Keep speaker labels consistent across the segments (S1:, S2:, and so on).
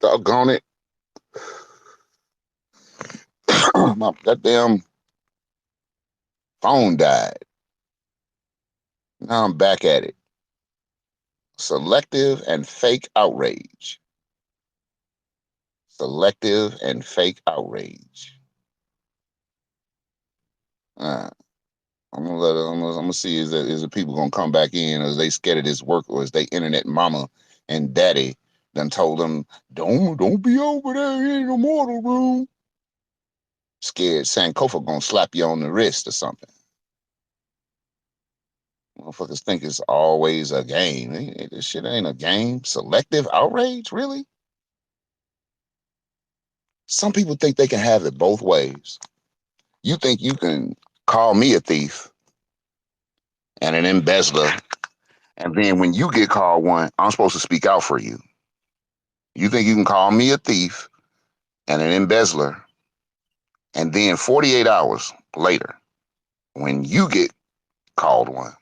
S1: Doggone it. My goddamn phone died. Now I'm back at it. Selective and fake outrage. Selective and fake outrage. Uh, I'm gonna see is the people gonna come back in, or is they scared of this work, or is they internet mama and daddy done told them don't be over there in the mortal room. Scared Sankofa gonna slap you on the wrist or something. Motherfuckers think it's always a game. This shit ain't a game. Selective outrage, really? Some people think they can have it both ways. You think you can call me a thief and an embezzler, and then when you get called one, I'm supposed to speak out for you. You think you can call me a thief and an embezzler, and then 48 hours later, when you get called one,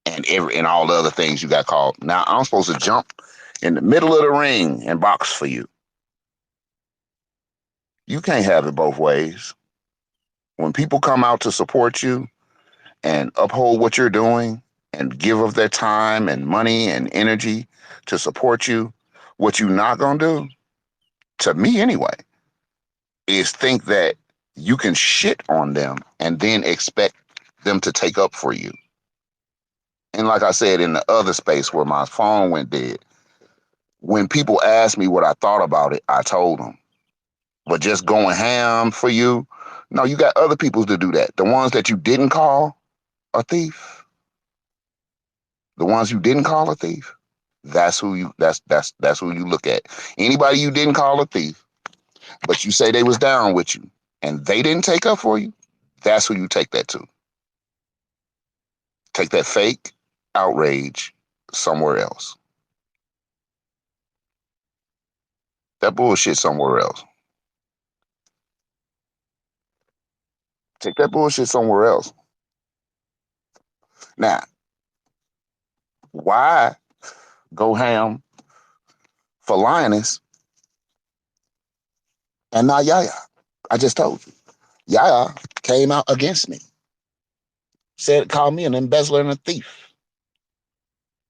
S1: and all the other things you got called, now I'm supposed to jump in the middle of the ring and box for you. You can't have it both ways. When people come out to support you and uphold what you're doing and give of their time and money and energy to support you, what you not gonna do, to me anyway, is think that you can shit on them and then expect them to take up for you. And like I said in the other space where my phone went dead, when people asked me what I thought about it, I told them. But just going ham for you, no, you got other people to do that. The ones that you didn't call a thief, the ones you didn't call a thief, that's who you look at. Anybody you didn't call a thief, but you say they was down with you and they didn't take up for you, that's who you take that to. Take that fake outrage somewhere else. That bullshit somewhere else. Take that bullshit somewhere else. Now, why go ham for Lioness and not Yaya? I just told you. Yaya came out against me. Called me an embezzler and a thief.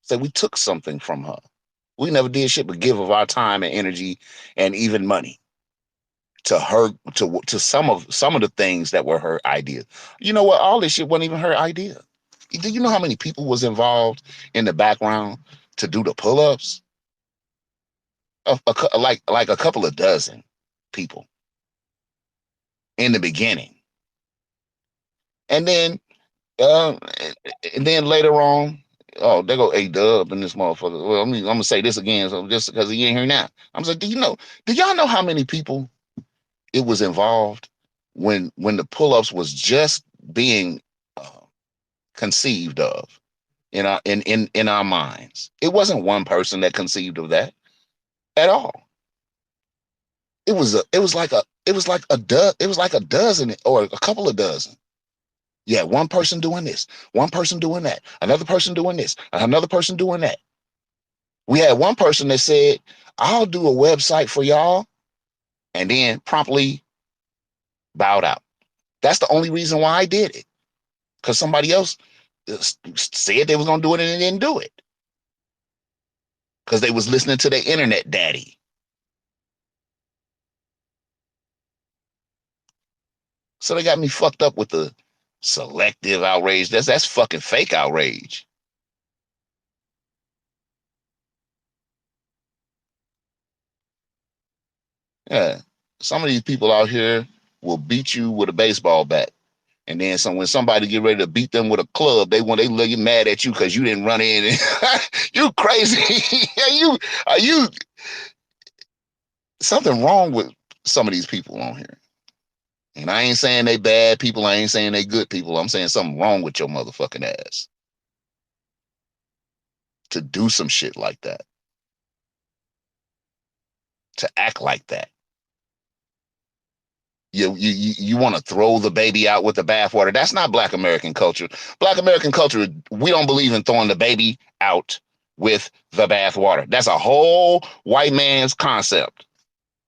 S1: Said we took something from her. We never did shit but give of our time and energy and even money to her, to some of the things that were her idea. You know what? All this shit wasn't even her idea. Do you know how many people was involved in the background to do the pull-ups? Like a couple of dozen people in the beginning, and then uh, and then later on, oh, there go A-Dub and this motherfucker. Well, I'm gonna say this again, so just because he ain't here now, I'm like, do y'all know how many people it was involved when the pull-ups was just being uh, conceived of in our minds? It wasn't one person that conceived of that at all. It was like a dozen or a couple of dozen. Yeah, one person doing this, one person doing that, another person doing this, another person doing that. We had one person that said, I'll do a website for y'all, and then promptly bowed out. That's the only reason why I did it. Because somebody else said they was gonna do it and they didn't do it. Because they was listening to their internet daddy. So they got me fucked up with the selective outrage. That's fucking fake outrage. Yeah. Some of these people out here will beat you with a baseball bat. And then when somebody get ready to beat them with a club, they look mad at you because you didn't run in. And you crazy. Are you something wrong with some of these people on here? And I ain't saying they bad people. I ain't saying they good people. I'm saying something wrong with your motherfucking ass to do some shit like that, to act like that. You want to throw the baby out with the bathwater. That's not Black American culture. Black American culture, we don't believe in throwing the baby out with the bathwater. That's a whole white man's concept.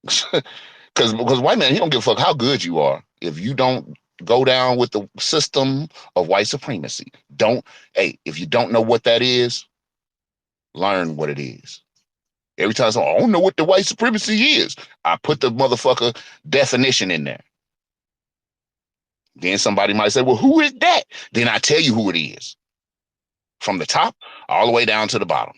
S1: Because white man, he don't give a fuck how good you are. If you don't go down with the system of white supremacy, don't, hey, if you don't know what that is, learn what it is. Every time I don't know what the white supremacy is, I put the motherfucker definition in there. Then somebody might say, well, who is that? Then I tell you who it is. From the top all the way down to the bottom.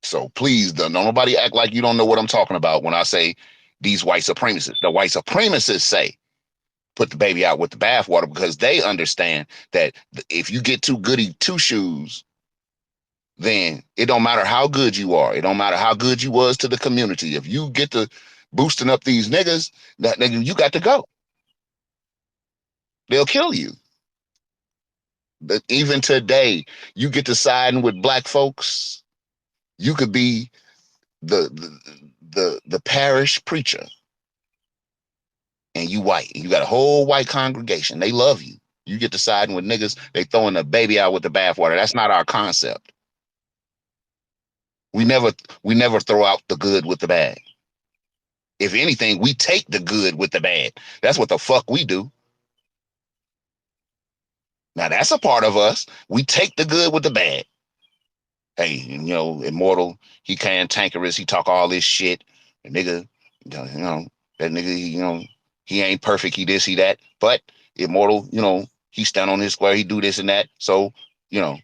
S1: So please, don't nobody act like you don't know what I'm talking about when I say these white supremacists. The white supremacists say put the baby out with the bathwater because they understand that if you get too goody two shoes, then it don't matter how good you are. It don't matter how good you was to the community. If you get to boosting up these niggas, that nigga, you got to go. They'll kill you. But even today, you get to siding with black folks. You could be the parish preacher, and you white. You got a whole white congregation. They love you. You get to siding with niggas. They throwing the baby out with the bathwater. That's not our concept. We never we never throw out the good with the bad. If anything, we take the good with the bad. That's what the fuck we do. Now that's a part of us. We take the good with the bad. Hey, Immortal, he cantankerous, he talk all this shit. The nigga, that nigga, he ain't perfect, he this, he that. But Immortal, he stand on his square, he do this and that. So, you know,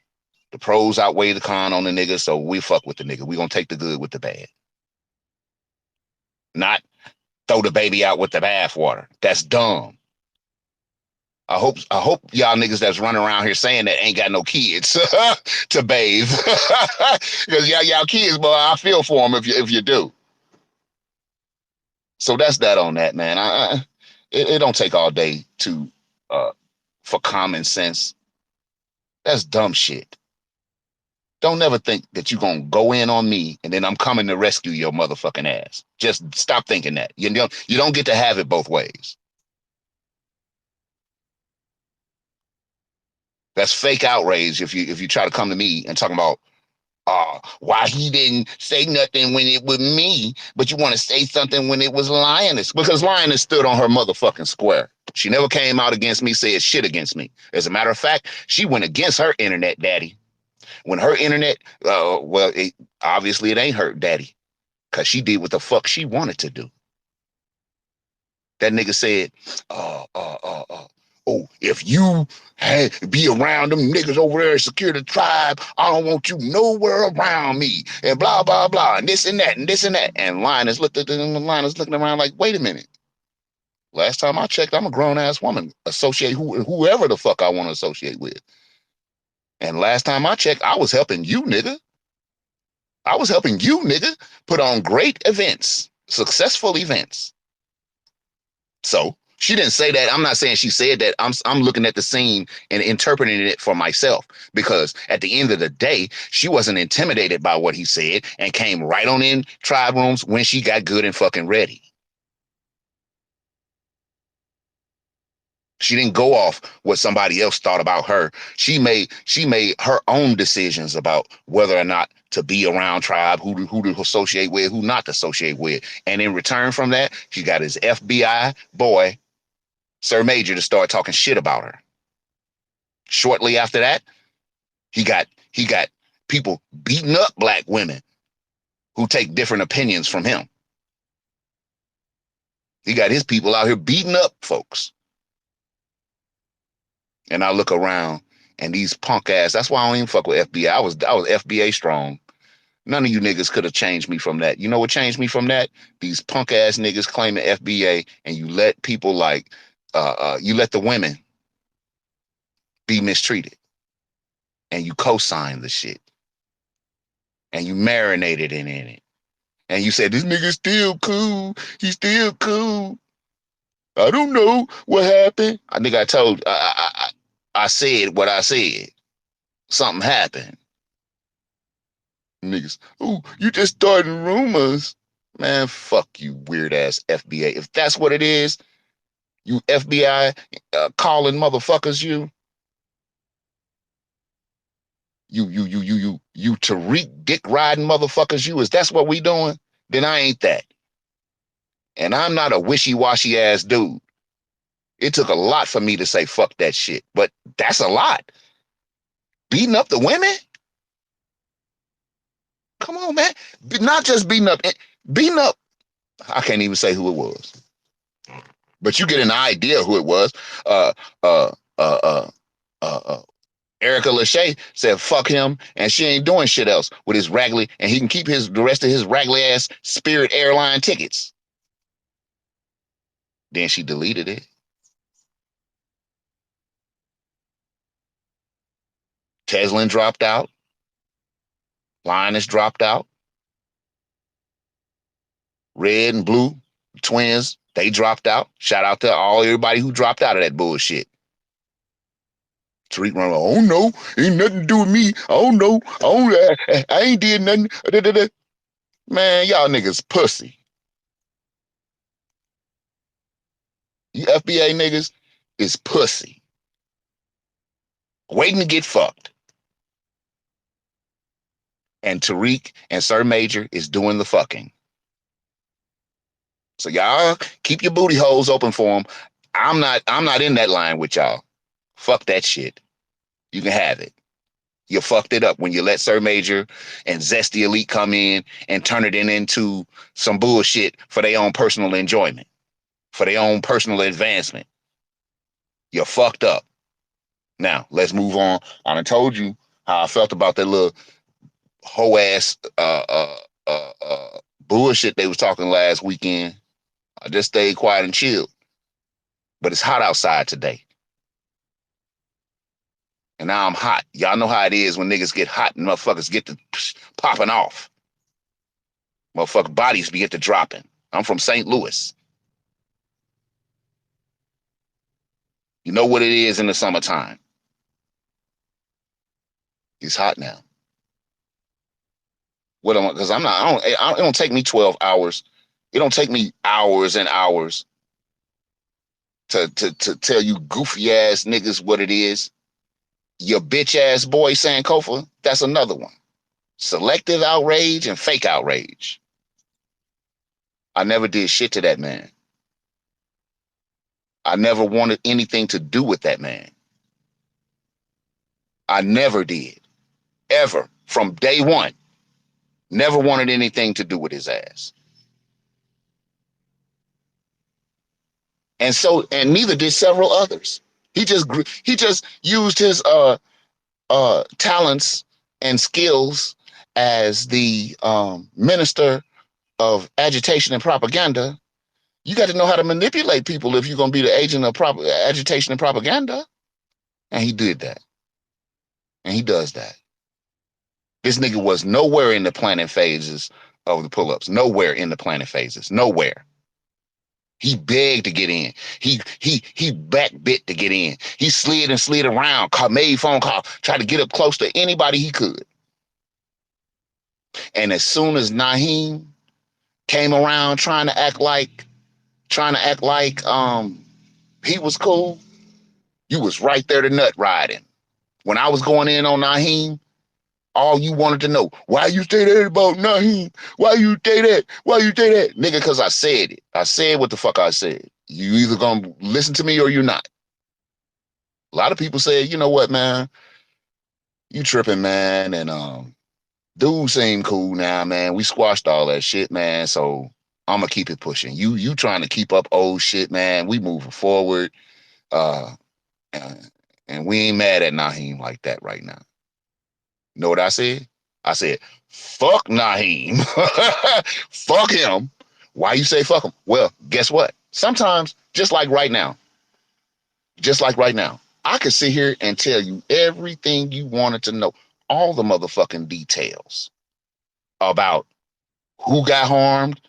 S1: the pros outweigh the con on the nigga, so we fuck with the nigga. We gonna take the good with the bad. Not throw the baby out with the bathwater. That's dumb. I hope y'all niggas that's running around here saying that ain't got no kids to bathe. Because y'all kids, boy, I feel for them if you do. So that's that on that, man. It don't take all day to for common sense. That's dumb shit. Don't never think that you gonna go in on me and then I'm coming to rescue your motherfucking ass. Just stop thinking that. You don't get to have it both ways. That's fake outrage if you try to come to me and talk about why he didn't say nothing when it was me, but you want to say something when it was Lioness. Because Lioness stood on her motherfucking square. She never came out against me, said shit against me. As a matter of fact, she went against her internet daddy. When her internet, obviously it ain't her daddy. Because she did what the fuck she wanted to do. That nigga said, oh, if you be around them niggas over there, secure the tribe, I don't want you nowhere around me, and blah, blah, blah, and this and that, and this and that. And Linus looked at them, Linus looking around like, wait a minute. Last time I checked, I'm a grown ass woman. Associate whoever the fuck I want to associate with. And last time I checked, I was helping you, nigga. I was helping you, nigga, put on great events, successful events. So she didn't say that. I'm not saying she said that. I'm looking at the scene and interpreting it for myself because at the end of the day, she wasn't intimidated by what he said and came right on in tribe rooms when she got good and fucking ready. She didn't go off what somebody else thought about her. She made her own decisions about whether or not to be around tribe, who to associate with, who not to associate with. And in return from that, she got his FBI boy, Sir Major, to start talking shit about her. Shortly after that, he got people beating up black women who take different opinions from him. He got his people out here beating up folks. And I look around and these punk ass, that's why I don't even fuck with FBA. I was FBA strong. None of you niggas could have changed me from that. You know what changed me from that? These punk ass niggas claiming FBA, and you let people like you let the women be mistreated and you co-sign the shit and you marinated in it. And you said, this nigga's still cool. He's still cool. I don't know what happened. I think I said what I said. Something happened. Niggas, oh, you just starting rumors. Man, fuck you, weird ass FBA. If that's what it is, you FBI calling motherfuckers you. You Tariq dick riding motherfuckers, you is that's what we doing? Then I ain't that. And I'm not a wishy-washy ass dude. It took a lot for me to say fuck that shit, but that's a lot. Beating up the women? Come on, man. Not just beating up. I can't even say who it was, but you get an idea who it was. Uh, uh, uh, uh, uh, Erica Lachey said fuck him, and she ain't doing shit else with his raggedy, and he can keep the rest of his raggedy ass Spirit airline tickets. Then she deleted it. Teslin dropped out. Linus dropped out. Red and Blue twins, they dropped out. Shout out to everybody who dropped out of that bullshit. Tariq run, oh no, ain't nothing to do with me. Oh no, I ain't did nothing. Man, y'all niggas pussy. You FBA niggas is pussy. Waiting to get fucked. And Tariq and Sir Major is doing the fucking. So y'all keep your booty holes open for them. I'm not in that line with y'all. Fuck that shit. You can have it. You fucked it up when you let Sir Major and Zesty Elite come in and turn it into some bullshit for their own personal enjoyment, for their own personal advancement. You fucked up. Now, let's move on. I done told you how I felt about that little hoe ass bullshit they was talking last weekend. I just stayed quiet and chilled. But it's hot outside today. And now I'm hot. Y'all know how it is when niggas get hot and motherfuckers get to popping off. Motherfucker bodies be get to dropping. I'm from St. Louis. You know what it is in the summertime. It's hot now. What am I? Because I'm not. It don't take me 12 hours. It don't take me hours and hours to tell you goofy ass niggas what it is. Your bitch ass boy Sankofa. That's another one. Selective outrage and fake outrage. I never did shit to that man. I never wanted anything to do with that man. I never did. Ever. From day one. Never wanted anything to do with his ass. And neither did several others. He just used his talents and skills as the minister of agitation and propaganda. You got to know how to manipulate people if you're going to be the agent of agitation and propaganda. And he did that. And he does that. This nigga was nowhere in the planning phases of the pull-ups. Nowhere in the planning phases. Nowhere. He begged to get in. He backbit to get in. He slid and slid around, made phone call, tried to get up close to anybody he could. And as soon as Naheem came around trying to act like he was cool, you was right there to nut riding. When I was going in on Naheem, all you wanted to know, why you say that about Naheem? Why you say that? Why you say that? Nigga, because I said it. I said what the fuck I said. You either gonna listen to me or you're not. A lot of people say, you know what, man, you tripping, man, and dude seem cool now, man. We squashed all that shit, man. So I'm gonna keep it pushing. You trying to keep up old shit, man. We moving forward. Uh and we ain't mad at Naheem like that right now. You know what I said? I said, fuck Naheem. Fuck him. Why you say fuck him? Well, guess what? Sometimes, just like right now, I could sit here and tell you everything you wanted to know, all the motherfucking details about who got harmed,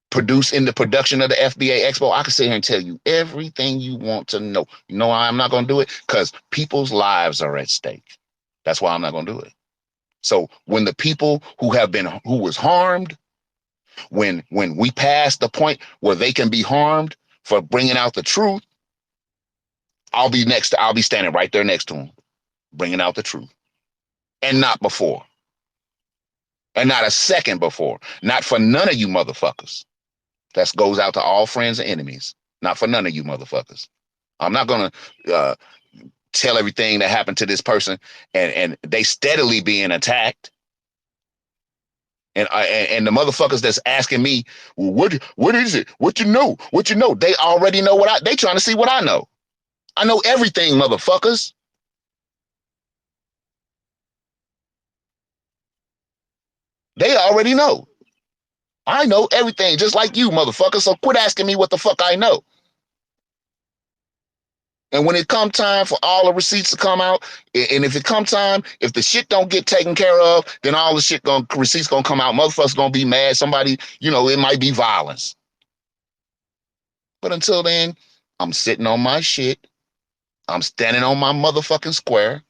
S1: produced in the production of the FBA Expo. I could sit here and tell you everything you want to know. You know why I'm not going to do it? Because people's lives are at stake. That's why I'm not going to do it. So when the people who was harmed, when we pass the point where they can be harmed for bringing out the truth, I'll be standing right there next to them, bringing out the truth. and not before. And not a second before. Not for none of you motherfuckers. That goes out to all friends and enemies. Not for none of you motherfuckers. I'm not gonna tell everything that happened to this person, and they steadily being attacked. And the motherfuckers that's asking me, well, what is it? What you know? What you know? They already know they trying to see what I know. I know everything, motherfuckers. They already know. I know everything, just like you, motherfuckers. So quit asking me what the fuck I know. And when it come time for all the receipts to come out, and if it come time, if the shit don't get taken care of, then all the receipts gonna come out. Motherfuckers gonna be mad. Somebody, it might be violence. But until then, I'm sitting on my shit. I'm standing on my motherfucking square.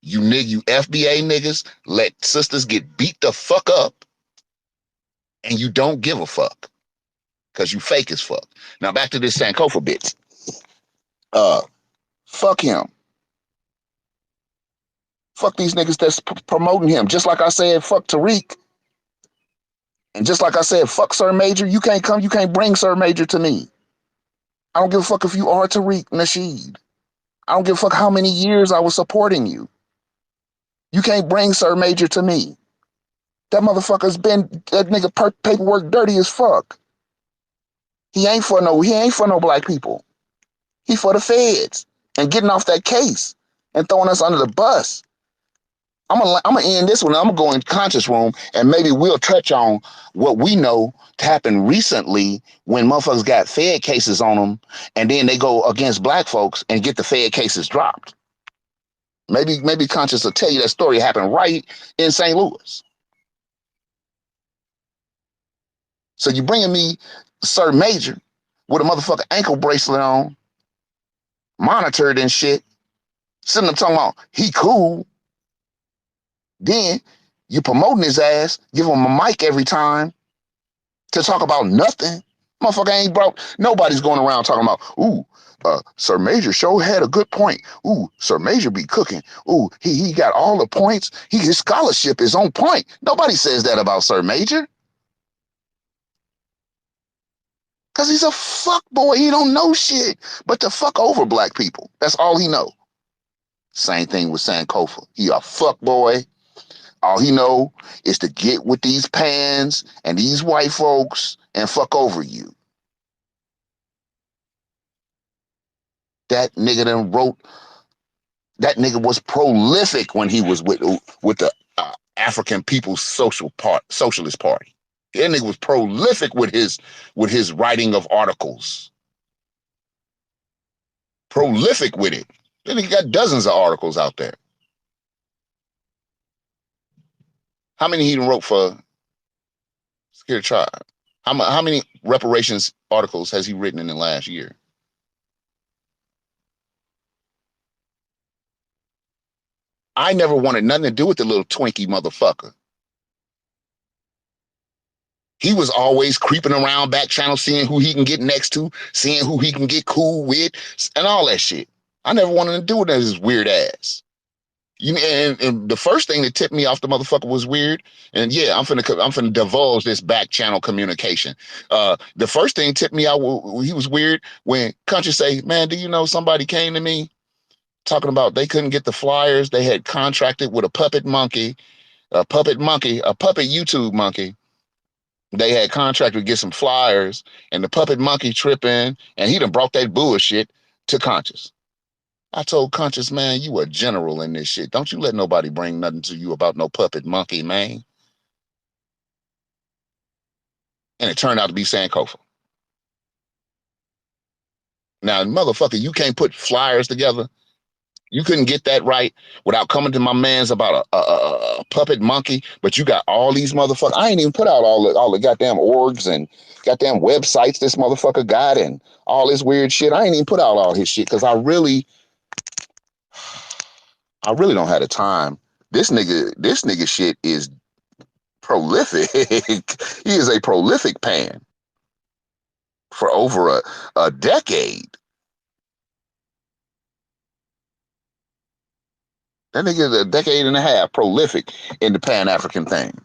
S1: You FBA niggas let sisters get beat the fuck up, and you don't give a fuck because you fake as fuck. Now back to this Sankofa bitch. Uh, Fuck him. Fuck these niggas that's promoting him. Just like I said, fuck Tariq. And just like I said, fuck Sir Major. You can't bring Sir Major to me. I don't give a fuck if you are Tariq Nasheed. I don't give a fuck how many years I was supporting you. You can't bring Sir Major to me. That nigga paperwork dirty as fuck. He ain't for no black people. He for the feds and getting off that case and throwing us under the bus. I'm gonna end this one. I'm gonna go in conscious room and maybe we'll touch on what we know happened recently when motherfuckers got Fed cases on them, and then they go against black folks and get the Fed cases dropped. Maybe conscious will tell you that story happened right in St. Louis. So you bringing me Sir Major with a motherfucking ankle bracelet on, monitored and shit, sitting there talking about he cool. Then you promoting his ass, give him a mic every time to talk about nothing. Motherfucker ain't brought, nobody's going around talking about, ooh, Sir Major show had a good point. Ooh, Sir Major be cooking. Ooh, he got all the points. His scholarship is on point. Nobody says that about Sir Major. Cause he's a fuck boy. He don't know shit but to fuck over black people. That's all he know. Same thing with Sankofa. He a fuck boy. All he know is to get with these pans and these white folks and fuck over you. That nigga done wrote. That nigga was prolific when he was with the African People's Socialist Party. That nigga was prolific with his writing of articles. Prolific with it. That nigga got dozens of articles out there. How many he wrote for Scared Tribe? How many reparations articles has he written in the last year? I never wanted nothing to do with the little Twinkie motherfucker. He was always creeping around back channel, seeing who he can get next to, seeing who he can get cool with, and all that shit. I never wanted to do with his weird ass. And the first thing that tipped me off the motherfucker was weird. And yeah, I'm finna divulge this back channel communication. The first thing tipped me out. He was weird when Country say, "Man, do you know somebody came to me talking about they couldn't get the flyers. They had contracted with a puppet YouTube monkey. They had contracted to get some flyers, and the puppet monkey tripping, and he done brought that bullshit to Conscious." I told Conscious, man, you a general in this shit. Don't you let nobody bring nothing to you about no puppet monkey, man. And it turned out to be Sankofa. Now, motherfucker, you can't put flyers together. You couldn't get that right without coming to my man's about a puppet monkey. But you got all these motherfuckers. I ain't even put out all the goddamn orgs and goddamn websites this motherfucker got and all this weird shit. I ain't even put out all his shit because I really don't have the time. This nigga shit is prolific. He is a prolific pan for over a decade. That nigga is a decade and a half prolific in the Pan-African thing.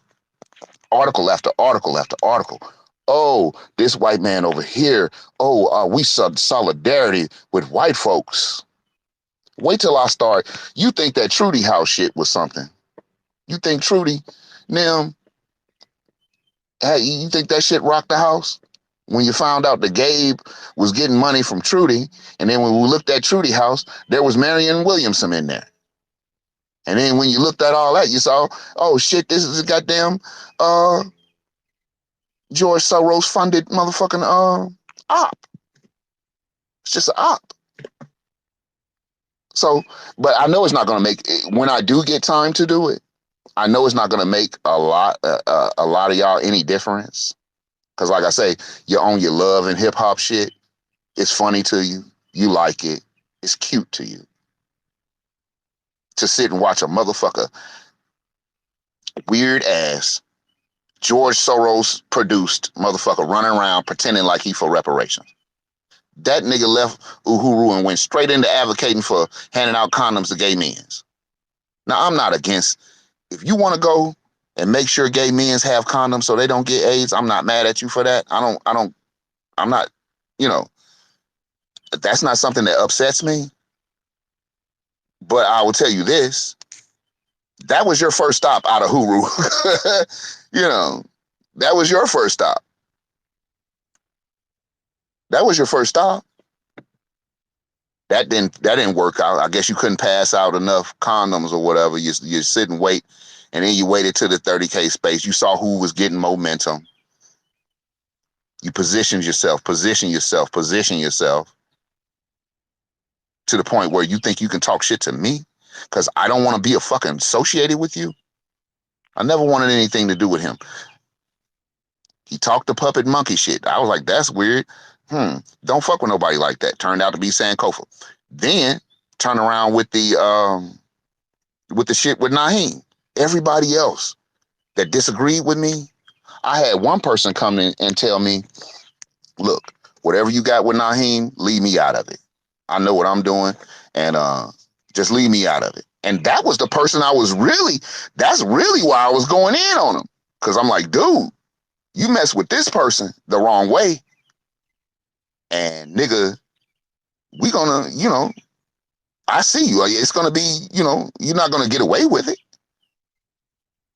S1: Article after article after article. Oh, this white man over here. Oh, we solidarity with white folks. Wait till I start. You think that Trudy House shit was something? You think Trudy, now, hey, you think that shit rocked the house? When you found out that Gabe was getting money from Trudy, and then when we looked at Trudy House, there was Marion Williamson in there. And then when you looked at all that, you saw, oh shit, this is a goddamn uh George Soros funded motherfucking op. It's just an op. So, but I know it's not gonna make when I do get time to do it. I know it's not gonna make a lot of y'all any difference. Cause like I say, you own your love and hip hop shit. It's funny to you. You like it. It's cute to you. To sit and watch a motherfucker weird ass George Soros produced motherfucker running around pretending like he for reparations. That nigga left Uhuru and went straight into advocating for handing out condoms to gay men. Now I'm not against if you want to go and make sure gay men have condoms so they don't get AIDS. I'm not mad at you for that. I'm not, you know, that's not something that upsets me. But I will tell you this: that was your first stop out of Huru. You know, that was your first stop. That was your first stop. That didn't work out. I guess you couldn't pass out enough condoms or whatever. You sit and wait, and then you waited to the 30K space. You saw who was getting momentum. You position yourself to the point where you think you can talk shit to me because I don't want to be a fucking associated with you. I never wanted anything to do with him. He talked the puppet monkey shit. I was like, that's weird. Don't fuck with nobody like that. Turned out to be Sankofa. Then turn around with the shit with Naheem. Everybody else that disagreed with me, I had one person come in and tell me, look, whatever you got with Naheem, leave me out of it. I know what I'm doing, and just leave me out of it. And that was the person that's really why I was going in on him. Because I'm like, dude, you mess with this person the wrong way, and nigga, we gonna, I see you. It's gonna be, you're not gonna get away with it.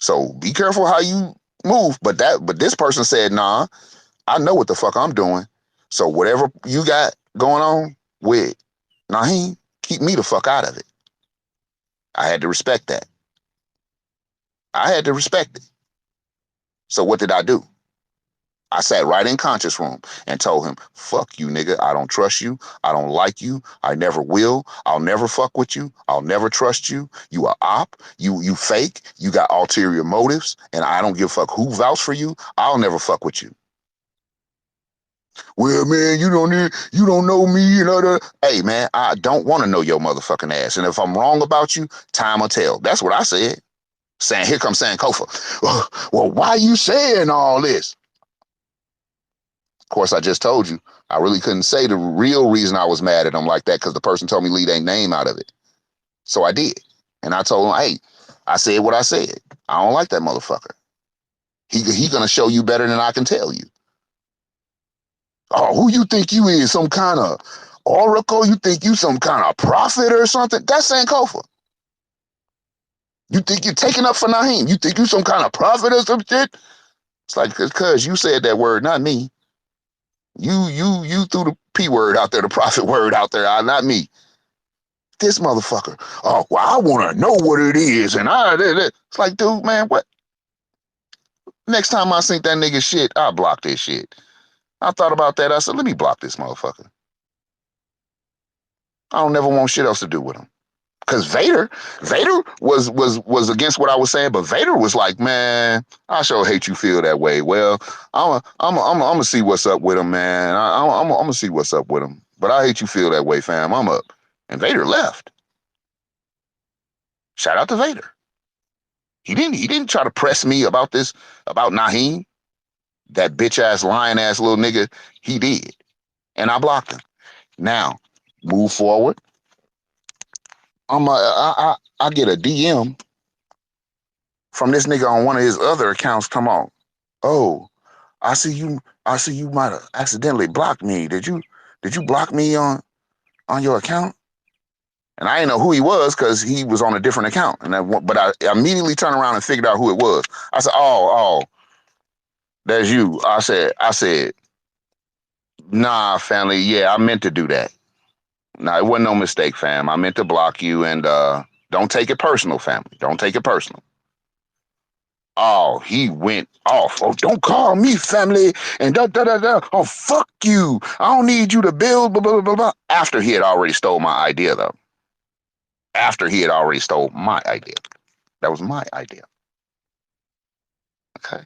S1: So be careful how you move. But this person said, nah, I know what the fuck I'm doing. So whatever you got going on with Naheem, keep me the fuck out of it. I had to respect that. I had to respect it. So what did I do? I sat right in Conscious Room and told him, fuck you, nigga. I don't trust you. I don't like you. I never will. I'll never fuck with you. I'll never trust you. You are op. You fake. You got ulterior motives. And I don't give a fuck who vouch for you. I'll never fuck with you. Well, man, you don't know me. Hey, man, I don't want to know your motherfucking ass. And if I'm wrong about you, time will tell. That's what I said. Saying, here comes Sankofa. Well, why are you saying all this? Of course, I just told you, I really couldn't say the real reason I was mad at him like that because the person told me leave their name out of it. So I did. And I told him, hey, I said what I said. I don't like that motherfucker. He gonna show you better than I can tell you. Oh, who you think you is? Some kind of oracle? You think you some kind of prophet or something? That's Sankofa. You think you're taking up for Naheem? You think you some kind of prophet or some shit? It's like, cause you said that word, not me. You threw the P word out there, the prophet word out there, not me. This motherfucker. Oh, well, I want to know what it is. And it's like, dude, man, what? Next time I seen that nigga shit, I'll block this shit. I thought about that. I said, let me block this motherfucker. I don't never want shit else to do with him. Cause Vader was against what I was saying, but Vader was like, man, I sure hate you feel that way. Well, I'm gonna see what's up with him, man. I'm gonna see what's up with him. But I hate you feel that way, fam. I'm up. And Vader left. Shout out to Vader. He didn't try to press me about this, about Naheem, that bitch ass, lying ass little nigga. He did. And I blocked him. Now, move forward. I get a DM from this nigga on one of his other accounts. Come on, oh, I see you. I see you might have accidentally blocked me. Did you block me on your account? And I didn't know who he was because he was on a different account. But I immediately turned around and figured out who it was. I said, oh, that's you. I said, nah, family. Yeah, I meant to do that. Nah, it wasn't no mistake, fam. I meant to block you, and don't take it personal, family. Don't take it personal. Oh, he went off. Oh, don't call me family. And da da da da. Oh, fuck you. I don't need you to build, blah, blah, blah, blah. After he had already stole my idea, though. After he had already stole my idea. That was my idea. Okay.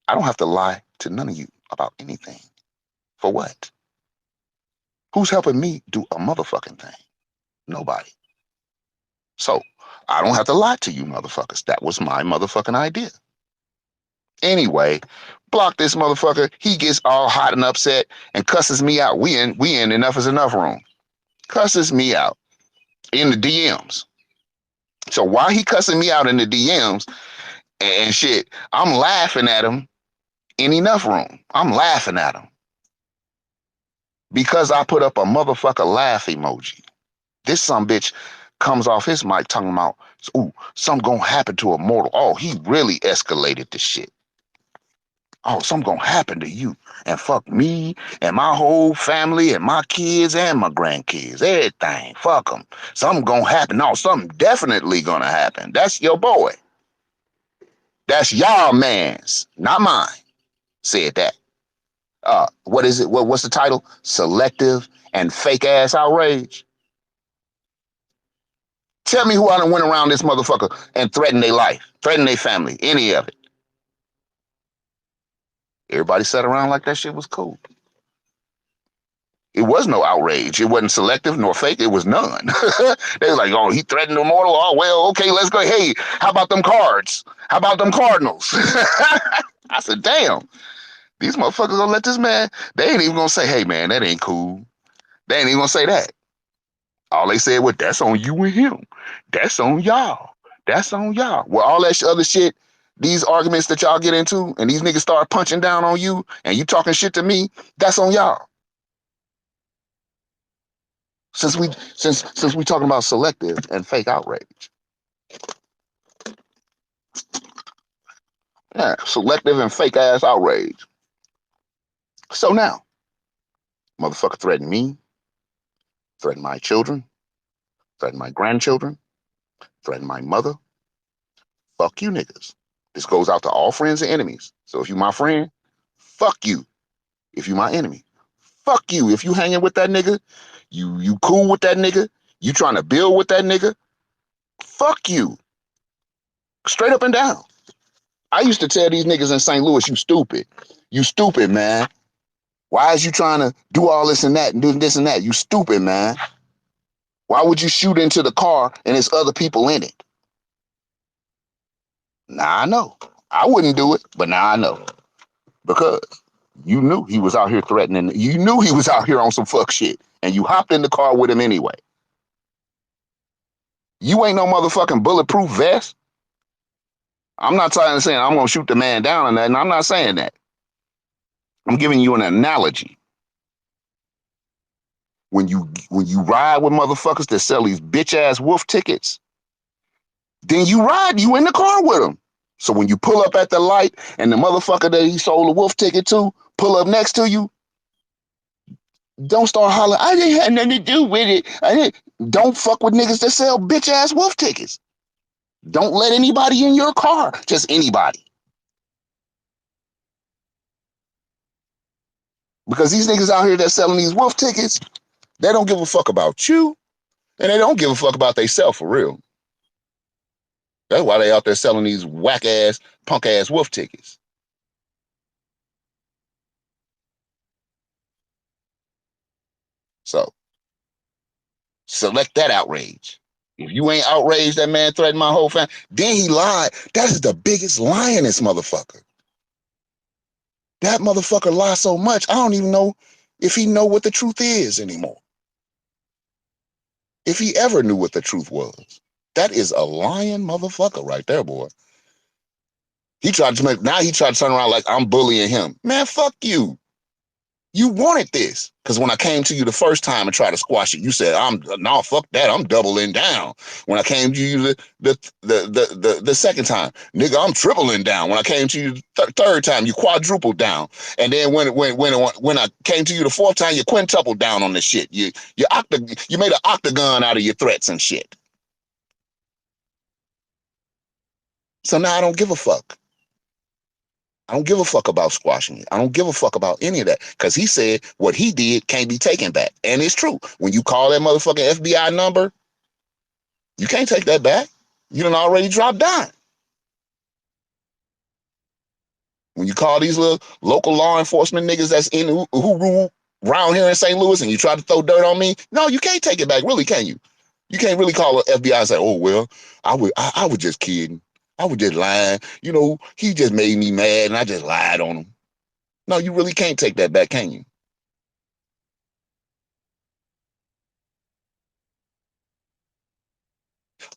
S1: I don't have to lie to none of you about anything. For what? Who's helping me do a motherfucking thing? Nobody. So I don't have to lie to you motherfuckers. That was my motherfucking idea. Anyway, block this motherfucker. He gets all hot and upset and cusses me out. We in enough is enough room. Cusses me out in the DMs. So while he cussing me out in the DMs and shit, I'm laughing at him in enough room. I'm laughing at him because I put up a motherfucker laugh emoji. This some bitch comes off his mic talking about, ooh, something gonna happen to a mortal. Oh, he really escalated the shit. Oh, something gonna happen to you and fuck me and my whole family and my kids and my grandkids, everything. Fuck them. Something gonna happen. No, something definitely gonna happen. That's your boy. That's y'all man's, not mine. Said that. What is it? What's the title? Selective and fake ass outrage. Tell me who I done went around this motherfucker and threatened their life, threatened their family, any of it. Everybody sat around like that shit was cool. It was no outrage. It wasn't selective nor fake. It was none. They was like, oh, he threatened the mortal. Oh, well, okay, let's go. Hey, how about them cards? How about them Cardinals? I said, damn, these motherfuckers gonna let this man, they ain't even gonna say, hey, man, that ain't cool. They ain't even gonna say that. All they said was, that's on you and him. That's on y'all. That's on y'all. Well, all that other shit, these arguments that y'all get into, and these niggas start punching down on you, and you talking shit to me, that's on y'all. Since we talking about selective and fake outrage. Yeah, selective and fake ass outrage. So now, motherfucker threatened me, threatened my children, threatened my grandchildren, threatened my mother. Fuck you niggas. This goes out to all friends and enemies. So if you my friend, fuck you. If you my enemy, fuck you. If you hanging with that nigga, you cool with that nigga, you trying to build with that nigga, fuck you. Straight up and down. I used to tell these niggas in St. Louis, you stupid. You stupid, man. Why is you trying to do all this and that and do this and that? You stupid, man. Why would you shoot into the car and there's other people in it? Now I know. I wouldn't do it, but now I know. Because you knew he was out here threatening. You knew he was out here on some fuck shit. And you hopped in the car with him anyway. You ain't no motherfucking bulletproof vest. I'm not trying to say I'm going to shoot the man down or nothing. I'm not saying that. I'm giving you an analogy. When you ride with motherfuckers that sell these bitch ass wolf tickets, then you in the car with them. So when you pull up at the light and the motherfucker that he sold a wolf ticket to pull up next to you, don't start hollering, I didn't have nothing to do with it. Don't fuck with niggas that sell bitch ass wolf tickets. Don't let anybody in your car, just anybody. Because these niggas out here that selling these wolf tickets, they don't give a fuck about you, and they don't give a fuck about themselves for real. That's why they out there selling these whack ass, punk ass wolf tickets. So select that outrage. If you ain't outraged, that man threatened my whole family. Then he lied. That is the biggest lie in this motherfucker. That motherfucker lied so much, I don't even know if he know what the truth is anymore. If he ever knew what the truth was. That is a lying motherfucker right there, boy. He tried to make, now he tried to turn around like I'm bullying him. Man, fuck you. You wanted this. Because when I came to you the first time and tried to squash it, you said, no, fuck that. I'm doubling down. When I came to you the second time, nigga, I'm tripling down. When I came to you the third time, you quadrupled down. And then when I came to you the fourth time, you quintupled down on the shit. You made an octagon out of your threats and shit. So now I don't give a fuck. I don't give a fuck about squashing it. I don't give a fuck about any of that. Because he said what he did can't be taken back. And it's true. When you call that motherfucking FBI number, you can't take that back. You done already dropped down. When you call these little local law enforcement niggas that's in who rule around here in St. Louis and you try to throw dirt on me, no, you can't take it back. Really, can you? You can't really call the FBI and say, oh, well, I was just kidding. I was just lying. You know, he just made me mad and I just lied on him. No, you really can't take that back, can you?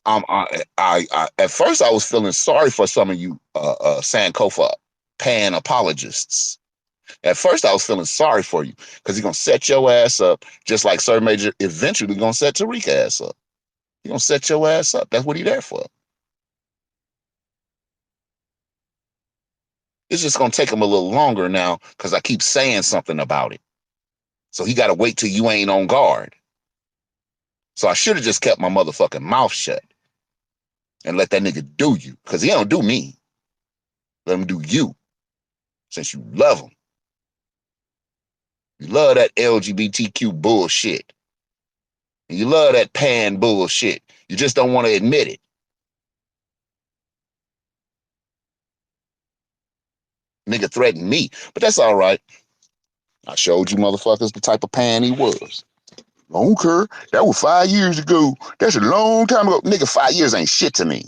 S1: At first I was feeling sorry for some of you Sankofa pan apologists. At first I was feeling sorry for you because he's gonna set your ass up just like Sir Major eventually gonna set Tariq ass up. He's gonna set your ass up. That's what he there for. It's just gonna take him a little longer now because I keep saying something about it. So he gotta wait till you ain't on guard. So I should have just kept my motherfucking mouth shut and let that nigga do you. Cause he don't do me. Let him do you since you love him. You love that LGBTQ bullshit. And you love that pan bullshit. You just don't want to admit it. Nigga threatened me. But that's all right. I showed you motherfuckers the type of pan he was. I don't care. That was 5 years ago. That's a long time ago. Nigga, 5 years ain't shit to me.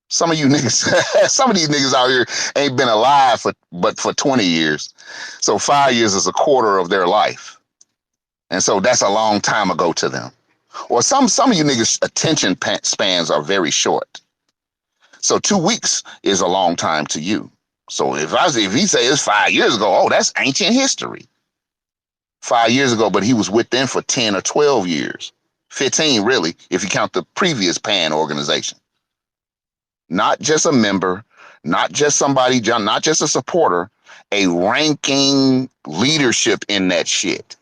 S1: Some of you niggas, some of these niggas out here ain't been alive for 20 years. So 5 years is a quarter of their life. And so that's a long time ago to them. Or some of you niggas' attention spans are very short. So 2 weeks is a long time to you. So if he say it's 5 years ago, oh, that's ancient history. 5 years ago, but he was with them for 10 or 12 years. 15, really, if you count the previous PAN organization. Not just a member, not just somebody, not just a supporter, a ranking leadership in that shit.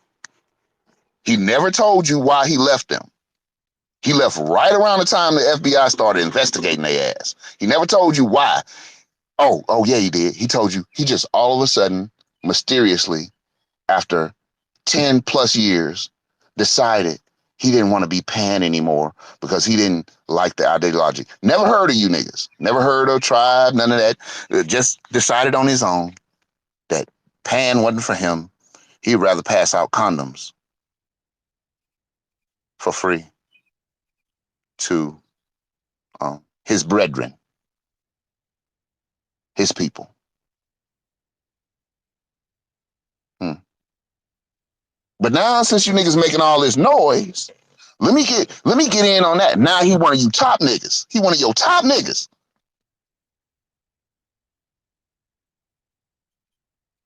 S1: He never told you why he left them. He left right around the time the FBI started investigating their ass. He never told you why. Oh yeah, he did. He told you. He just all of a sudden, mysteriously, after 10 plus years, decided he didn't want to be Pan anymore because he didn't like the ideology. Never heard of you niggas. Never heard of Tribe, none of that. Just decided on his own that Pan wasn't for him. He'd rather pass out condoms for free to his brethren, his people. Hmm. But now, since you niggas making all this noise, let me get in on that. Now he one of you top niggas. He one of your top niggas.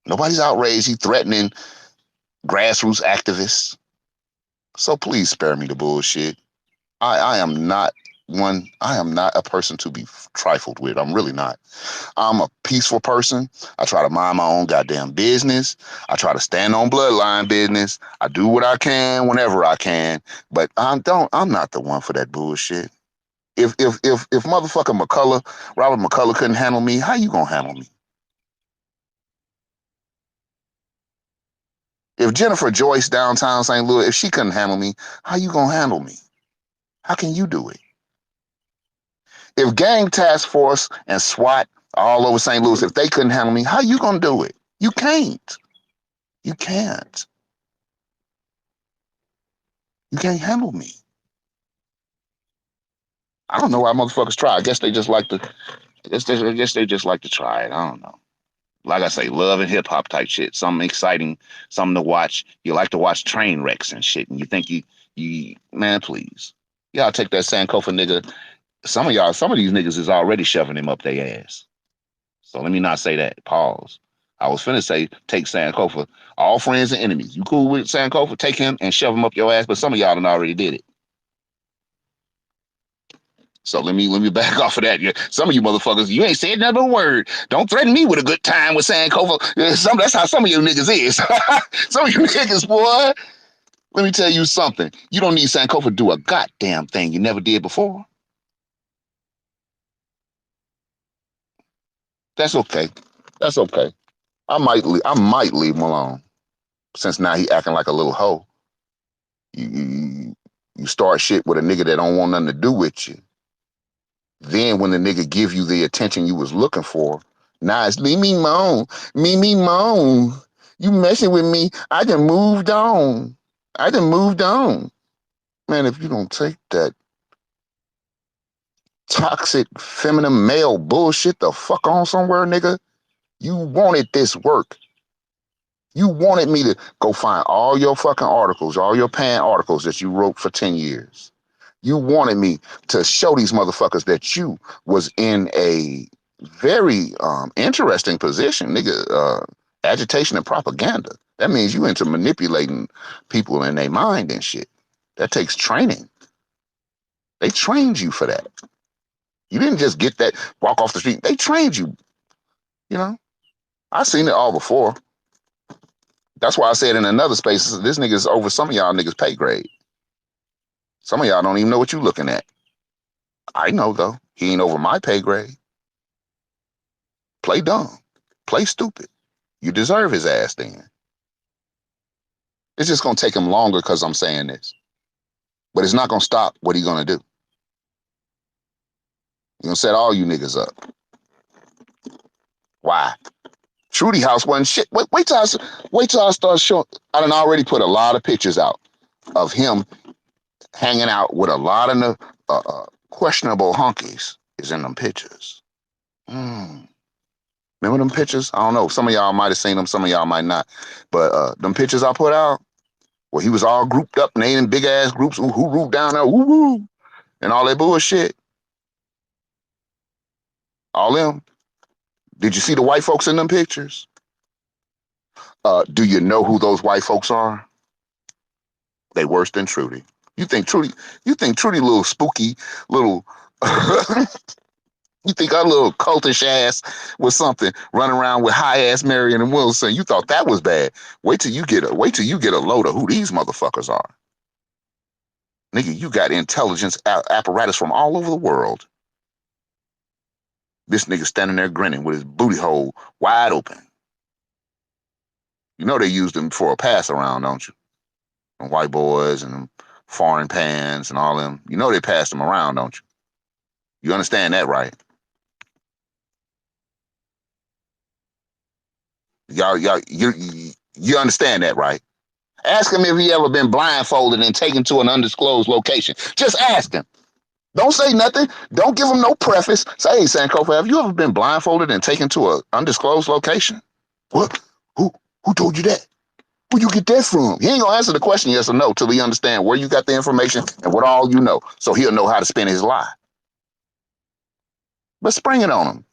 S1: Nobody's outraged. He threatening grassroots activists. So please spare me the bullshit. I am not one. I am not a person to be trifled with. I'm really not. I'm a peaceful person. I try to mind my own goddamn business. I try to stand on bloodline business. I do what I can whenever I can. But I'm not the one for that bullshit. If motherfucking Robert McCullough couldn't handle me, how you gonna handle me? If Jennifer Joyce downtown St. Louis, if she couldn't handle me, how you gonna handle me? How can you do it? If gang task force and SWAT all over St. Louis, if they couldn't handle me, how you gonna do it? You can't. You can't. You can't handle me. I don't know why motherfuckers try. I guess they just like to. I guess they just like to try it. I don't know. Like I say, love and hip hop type shit. Something exciting, something to watch. You like to watch train wrecks and shit, and you think you man, please. Y'all take that Sankofa nigga. Some of these niggas is already shoving him up their ass. So let me not say that. Pause. I was finna say take Sankofa. All friends and enemies. You cool with Sankofa? Take him and shove him up your ass. But some of y'all done already did it. So let me back off of that. Yeah, some of you motherfuckers, you ain't said another word. Don't threaten me with a good time with Sankofa. That's how some of you niggas is. Some of you niggas, boy. Let me tell you something. You don't need Sankofa to do a goddamn thing you never did before. That's okay. That's okay. I might leave him alone. Since now he acting like a little hoe. You start shit with a nigga that don't want nothing to do with you. Then when the nigga give you the attention you was looking for, now it's leave me alone. Me alone. You messing with me. I done moved on. I done moved on. Man, if you don't take that toxic feminine male bullshit the fuck on somewhere, nigga, you wanted this work. You wanted me to go find all your fucking articles, all your pan articles that you wrote for 10 years. You wanted me to show these motherfuckers that you was in a very interesting position, nigga. Agitation and propaganda. That means you into manipulating people in their mind and shit. That takes training. They trained you for that. You didn't just get that, walk off the street. They trained you, you know? I seen it all before. That's why I said in another space, this nigga's over some of y'all niggas' pay grade. Some of y'all don't even know what you looking at. I know though. He ain't over my pay grade. Play dumb. Play stupid. You deserve his ass then. It's just gonna take him longer because I'm saying this. But it's not gonna stop what he gonna do. He gonna set all you niggas up. Why? Trudy House wasn't shit. Wait till I start showing. I done already put a lot of pictures out of him hanging out with a lot of the questionable honkies is in them pictures. Mm. Remember them pictures? I don't know. Some of y'all might have seen them. Some of y'all might not. But them pictures I put out where he was all grouped up, naming big ass groups, who root down there, woo woo, and all that bullshit. All them. Did you see the white folks in them pictures? Do you know who those white folks are? They worse than Trudy. You think Trudy? You think Trudy little spooky little? You think our little cultish ass was something running around with high ass Marion and Wilson? You thought that was bad. Wait till you get a load of who these motherfuckers are. Nigga, you got intelligence apparatus from all over the world. This nigga standing there grinning with his booty hole wide open. You know they used him for a pass around, don't you? Them white boys and them foreign pans and all them. You know they passed him around, don't you? You understand that, right? You understand that, right? Ask him if he ever been blindfolded and taken to an undisclosed location. Just ask him. Don't say nothing. Don't give him no preface. Say, hey, Sankofa, have you ever been blindfolded and taken to an undisclosed location? What? Who? Who told you that? Where you get that from? He ain't gonna answer the question yes or no till he understand where you got the information and what all you know, so he'll know how to spin his lie. But spring it on him.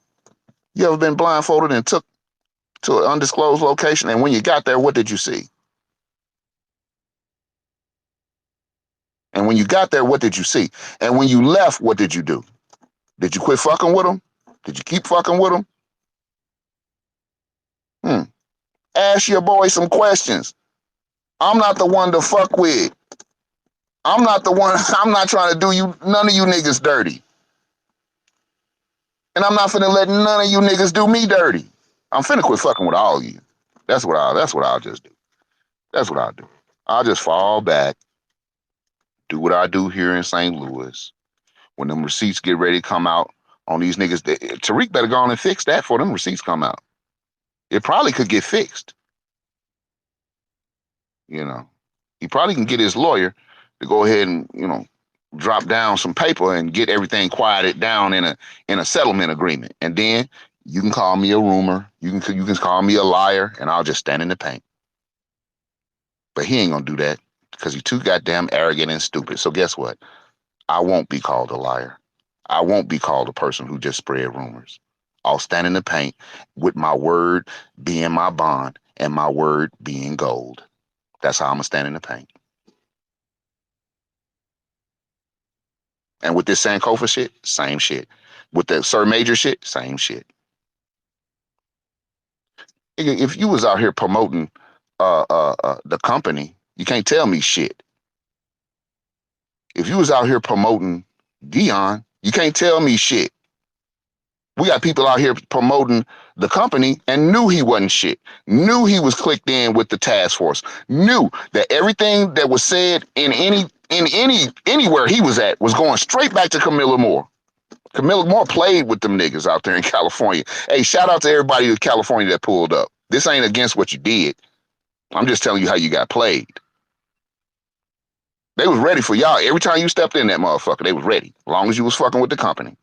S1: You ever been blindfolded and took to an undisclosed location, and when you got there, what did you see? And when you got there, what did you see? And when you left, what did you do? Did you quit fucking with him? Did you keep fucking with him? Hmm. Ask your boy some questions. I'm not the one to fuck with. I'm not the one. I'm not trying to do you none of you niggas dirty. And I'm not finna let none of you niggas do me dirty. I'm finna quit fucking with all of you. That's what I'll just do. That's what I'll do. I'll just fall back, do what I do here in St. Louis. When them receipts get ready to come out on these niggas, Tariq better go on and fix that before them receipts come out. It probably could get fixed. You know, he probably can get his lawyer to go ahead and drop down some paper and get everything quieted down in a settlement agreement, and then you can call me a rumor, you can call me a liar, and I'll just stand in the paint. But he ain't gonna do that because he's too goddamn arrogant and stupid. So guess what? I won't be called a liar. I won't be called a person who just spread rumors. I'll stand in the paint with my word being my bond and my word being gold. That's how I'm going to stand in the paint. And with this Sankofa shit, same shit. With the Sir Major shit, same shit. If you was out here promoting the company, you can't tell me shit. If you was out here promoting Dion, you can't tell me shit. We got people out here promoting the company and knew he wasn't shit, knew he was clicked in with the task force, knew that everything that was said in anywhere he was at was going straight back to Camilla Moore. Camilla Moore played with them niggas out there in California. Hey, shout out to everybody in California that pulled up. This ain't against what you did. I'm just telling you how you got played. They was ready for y'all. Every time you stepped in that motherfucker, they was ready. As long as you was fucking with the company.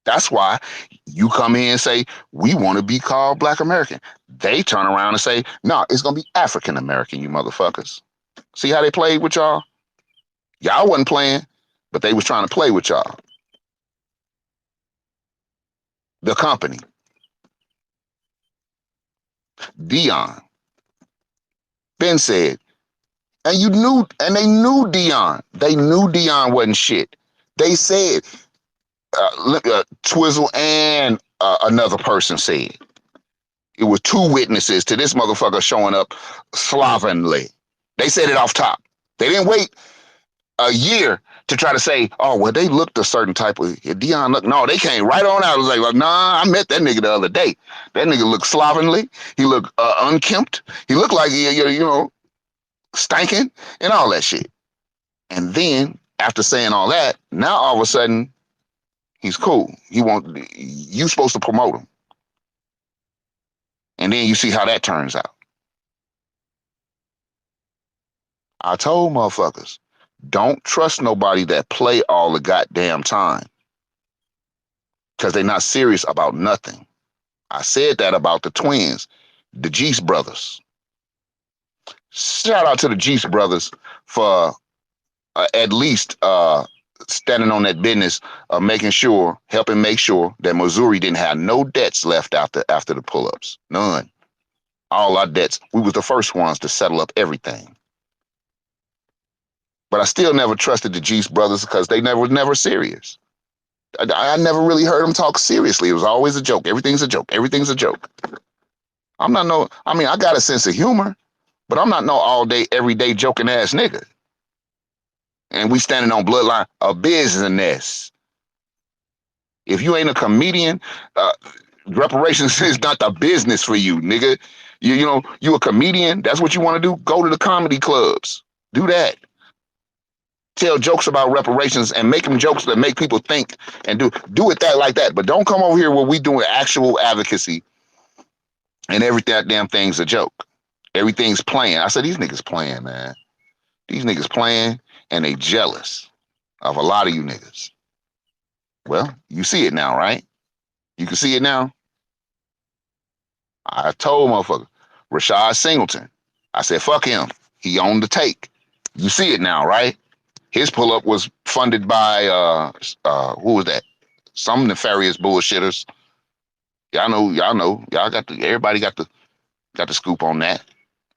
S1: That's why you come in and say, we want to be called Black American. They turn around and say, no, it's going to be African American, you motherfuckers. See how they played with y'all? Y'all wasn't playing, but they was trying to play with y'all. The company. Dion. Ben said, and you knew, and they knew Dion. They knew Dion wasn't shit. They said, Twizzle and another person said. It was two witnesses to this motherfucker showing up slovenly. They said it off top. They didn't wait a year to try to say, oh, well, they looked a certain type of Dion look. No, they came right on out. It was like, nah, I met that nigga the other day. That nigga looked slovenly. He looked unkempt. He looked like you know, stinking and all that shit. And then after saying all that, now all of a sudden he's cool. He won't. You supposed to promote him, and then you see how that turns out. I told motherfuckers, don't trust nobody that play all the goddamn time because they're not serious about nothing. I said that about the twins, the Geese brothers. Shout out to the Geese brothers for at least standing on that business of making sure, helping make sure that Missouri didn't have no debts left after the pull-ups. None. All our debts. We was the first ones to settle up everything. But I still never trusted the Geese brothers because they never serious. I never really heard them talk seriously. It was always a joke. Everything's a joke. Everything's a joke. I'm not no. I mean, I got a sense of humor, but I'm not no all day, every day joking ass nigga. And we standing on bloodline of business. If you ain't a comedian, reparations is not the business for you, nigga. You know, you a comedian. That's what you want to do. Go to the comedy clubs. Do that. Tell jokes about reparations and make them jokes that make people think and do it that like that. But don't come over here where we doing actual advocacy and every damn thing's a joke. Everything's playing. I said these niggas playing, man. These niggas playing and they jealous of a lot of you niggas. Well, you see it now, right? You can see it now. I told motherfucker Rashad Singleton. I said fuck him. He owned the take. You see it now, right? His pull up was funded by who was that? Some nefarious bullshitters. Y'all know. Y'all got everybody got the scoop on that.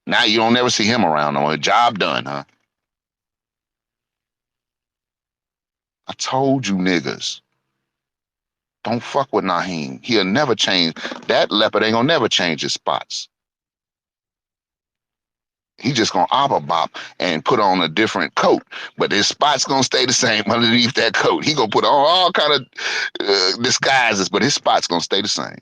S1: Now you don't never see him around no more. Job done, huh? I told you niggas. Don't fuck with Naheem. He'll never change. That leopard ain't gonna never change his spots. He just gonna abba bop and put on a different coat, but his spots gonna stay the same underneath that coat. He gonna put on all kind of disguises, but his spots gonna stay the same.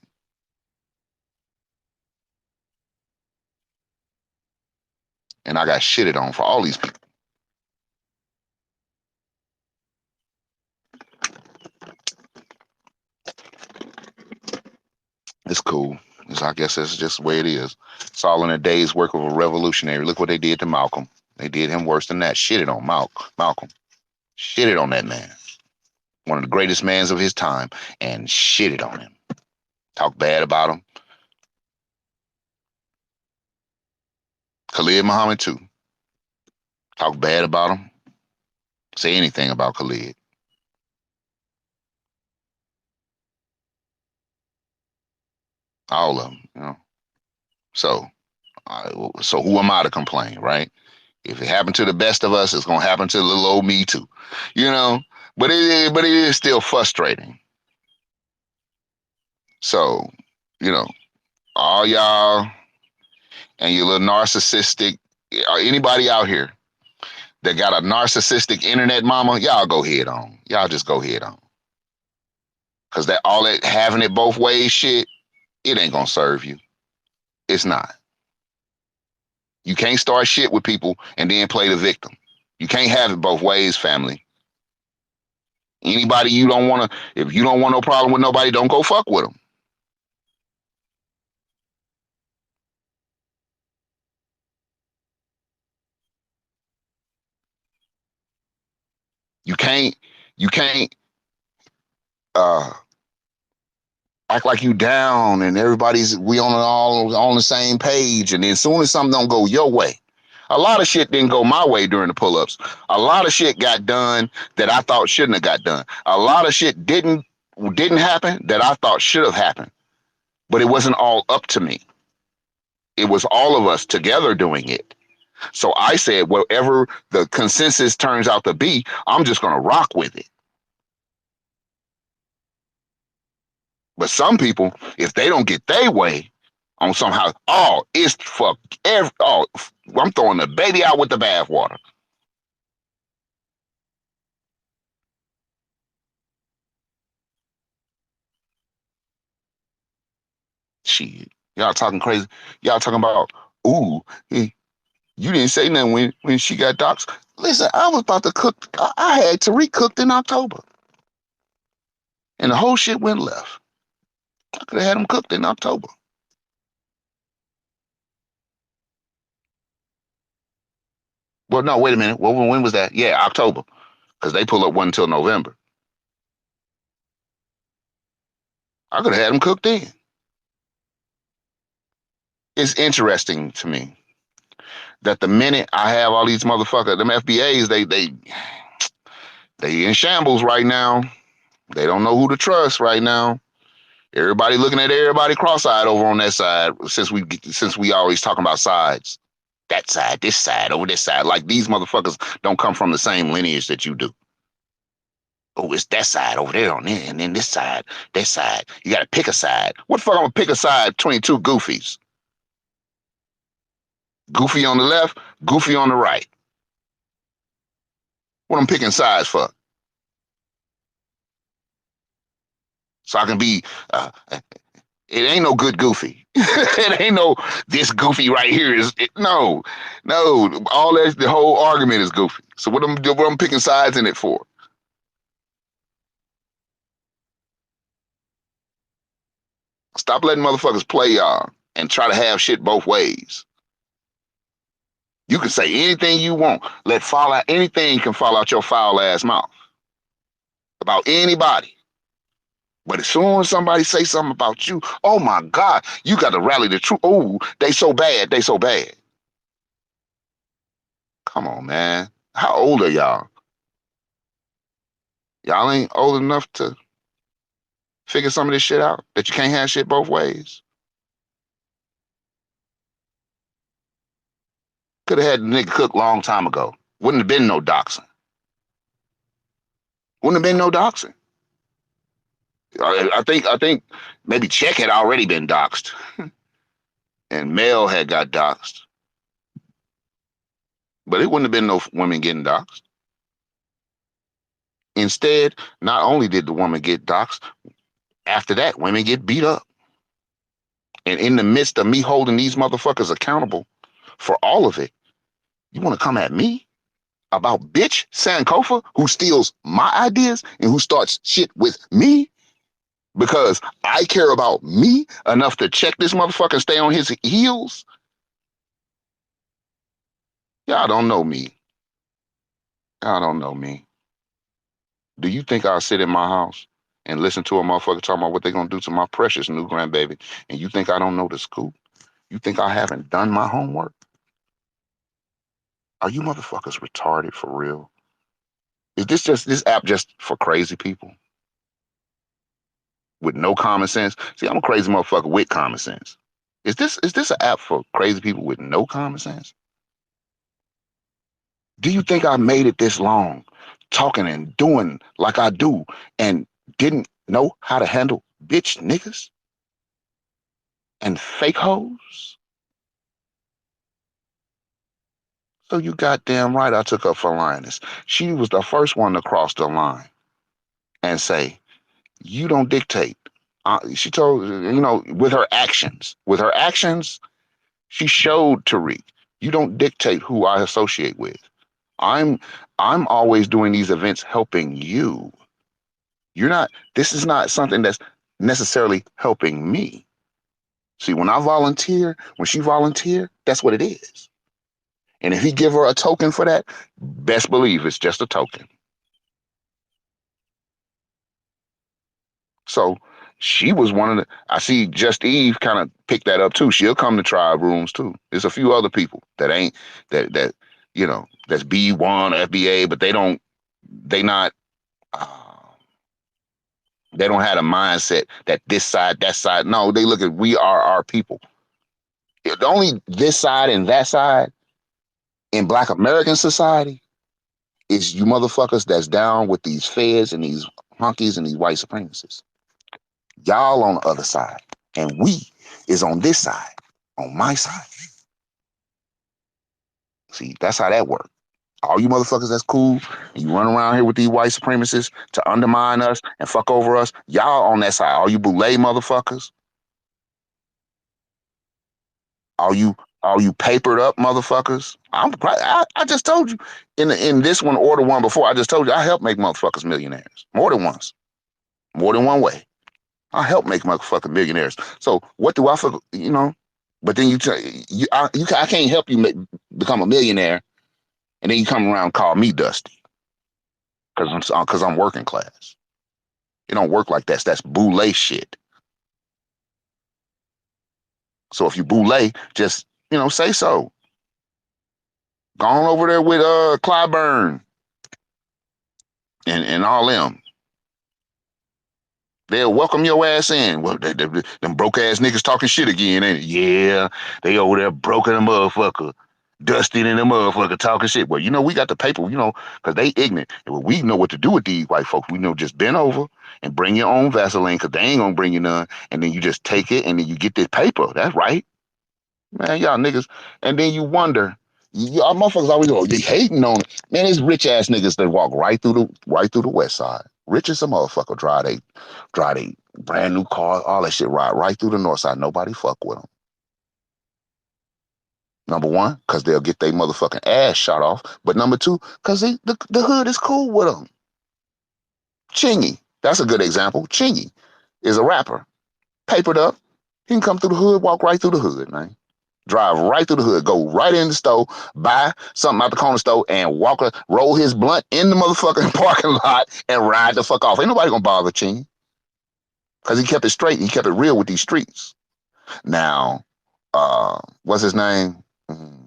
S1: And I got shitted on for all these people. It's cool. I guess that's just the way it is. It's all in a day's work of a revolutionary. Look what they did to Malcolm. They did him worse than that. Shitted on Malcolm. Shitted on that man. One of the greatest mans of his time, and shitted on him. Talk bad about him. Khalid Muhammad too. Talk bad about him. say anything about Khalid. All of them, you know. So, so who am I to complain, right? If it happened to the best of us, it's gonna happen to little old me too, you know. But it is still frustrating. So, you know, all y'all and your little narcissistic, anybody out here that got a narcissistic internet mama, y'all go head on. Y'all just go head on. Cause that all that having it both ways shit, it ain't gonna serve you. It's not. You can't start shit with people and then play the victim. You can't have it both ways, family. Anybody you don't want to, if you don't want no problem with nobody, don't go fuck with them. You can't, you can't uh act like you down and everybody's we on all on the same page, and then as soon as something don't go your way. A lot of shit didn't go my way during the pull-ups. A lot of shit got done that I thought shouldn't have got done. A lot of shit didn't happen that I thought should have happened. But it wasn't all up to me. It was all of us together doing it. So I said, whatever the consensus turns out to be, I'm just gonna rock with it. But some people, if they don't get their way on somehow, oh, it's fuck. I'm throwing the baby out with the bathwater. Shit, y'all talking crazy. Y'all talking about, ooh, you didn't say nothing when she got doxxed. Listen, I was about to cook. I had Tariq cooked in October, and the whole shit went left. I could have had him cooked in October. Well, no, wait a minute. Well, when was that? Yeah, October, because they pull up one until November. I could have had him cooked in. It's interesting to me that the minute I have all these motherfuckers, them FBAs, they in shambles right now. They don't know who to trust right now. Everybody looking at everybody cross-eyed over on that side since we always talking about sides. That side, this side, over this side. Like these motherfuckers don't come from the same lineage that you do. Oh, it's that side over there on there, and then this side, that side. You gotta pick a side. What the fuck I'm gonna pick a side between two goofies? Goofy on the left, goofy on the right. What I'm picking sides for? So I can be it ain't no good goofy. It ain't no this goofy right here is no, no. All that the whole argument is goofy. So what I'm picking sides in it for? Stop letting motherfuckers play y'all and try to have shit both ways. You can say anything you want. Let fall out anything can fall out your foul ass mouth about anybody. But as soon as somebody say something about you, oh my God, you got to rally the truth. Oh, they so bad, they so bad. Come on, man. How old are y'all? Y'all ain't old enough to figure some of this shit out. That you can't have shit both ways. Could have had the nigga cook long time ago. Wouldn't have been no doxing. Wouldn't have been no doxing. I think maybe Check had already been doxed, and Mel had got doxed, but it wouldn't have been no women getting doxed. Instead, not only did the woman get doxed, after that, women get beat up. And in the midst of me holding these motherfuckers accountable for all of it, you want to come at me about bitch Sankofa who steals my ideas and who starts shit with me because I care about me enough to check this motherfucker and stay on his heels? Y'all don't know me. Y'all don't know me. Do you think I'll sit in my house and listen to a motherfucker talking about what they're gonna do to my precious new grandbaby? And you think I don't know the scoop? You think I haven't done my homework? Are you motherfuckers retarded for real? Is this app just for crazy people with no common sense? See, I'm a crazy motherfucker with common sense. Is this an app for crazy people with no common sense? Do you think I made it this long talking and doing like I do and didn't know how to handle bitch niggas and fake hoes? So you goddamn right I took up for Lioness. She was the first one to cross the line and say, you don't dictate. She told, with her actions, she showed Tariq, you don't dictate who I associate with. I'm I'm always doing these events helping you. You're not, this is not something that's necessarily helping me. See, when she volunteer, that's what it is. And if he give her a token for that, best believe it's just a token. So she was one of the, I see Just Eve kind of pick that up too. She'll come to tribe rooms too. There's a few other people that ain't, that's B1 or FBA, but they not, uh, they don't have a mindset that this side, that side. No, they look at, we are our people. Only this side and that side in Black American society is you motherfuckers that's down with these feds and these honkies and these white supremacists. Y'all on the other side, and we is on this side, on my side. See, that's how that works. All you motherfuckers that's cool, and you run around here with these white supremacists to undermine us and fuck over us, y'all on that side. All you boule motherfuckers, all you papered up motherfuckers. I just told you in this one or the one before. I just told you I helped make motherfuckers millionaires more than once, more than one way. I help make motherfucking millionaires. So what do I feel? But then I can't help you become a millionaire, and then you come around and call me Dusty because I'm working class. It don't work like that. That's boule shit. So if you boule, just say so. Go on over there with Clyburn and all them. They'll welcome your ass in. Well, them broke ass niggas talking shit again, ain't it? Yeah, they over there broken a motherfucker, dusted in a motherfucker talking shit. Well, we got the paper, because they ignorant. Well, we know what to do with these white folks. We know just bend over and bring your own Vaseline, because they ain't gonna bring you none. And then you just take it and then you get this paper. That's right. Man, y'all niggas. And then you wonder, y'all motherfuckers always go, they hating on it. Man, it's rich ass niggas that walk right through the west side. Rich as a motherfucker, drive they brand new car, all that shit, ride right through the north side. Nobody fuck with them. Number one, because they'll get their motherfucking ass shot off. But number two, because the hood is cool with them. Chingy, that's a good example. Chingy is a rapper, papered up. He can come through the hood, walk right through the hood, man. Drive right through the hood, go right in the store, buy something out the corner store, and roll his blunt in the motherfucking parking lot and ride the fuck off. Ain't nobody gonna bother Chingy because he kept it straight. He kept it real with these streets. Now, what's his name?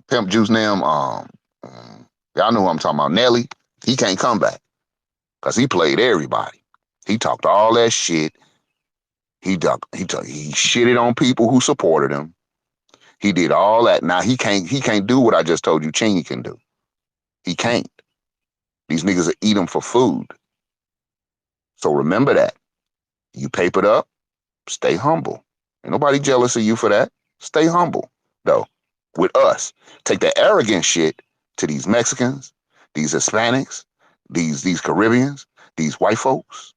S1: Pimp Juice Nim. Y'all know who I'm talking about. Nelly. He can't come back because he played everybody. He talked all that shit. He shitted on people who supported him. He did all that. Now he can't do what I just told you Chingy can do. He can't. These niggas will eat him for food. So remember that. You papered up, stay humble. Ain't nobody jealous of you for that. Stay humble, though. With us. Take that arrogant shit to these Mexicans, these Hispanics, these Caribbeans, these white folks.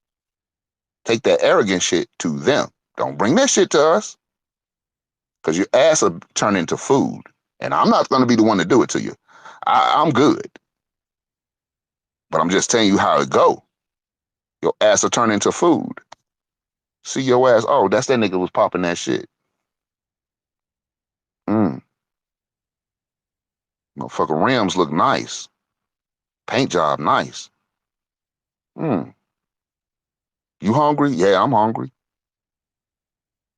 S1: Take that arrogant shit to them. Don't bring that shit to us. Because your ass will turn into food. And I'm not going to be the one to do it to you. I'm good. But I'm just telling you how it go. Your ass will turn into food. See your ass. Oh, that's that nigga was popping that shit. Mm. Motherfucker rims look nice. Paint job nice. Mm. You hungry? Yeah, I'm hungry.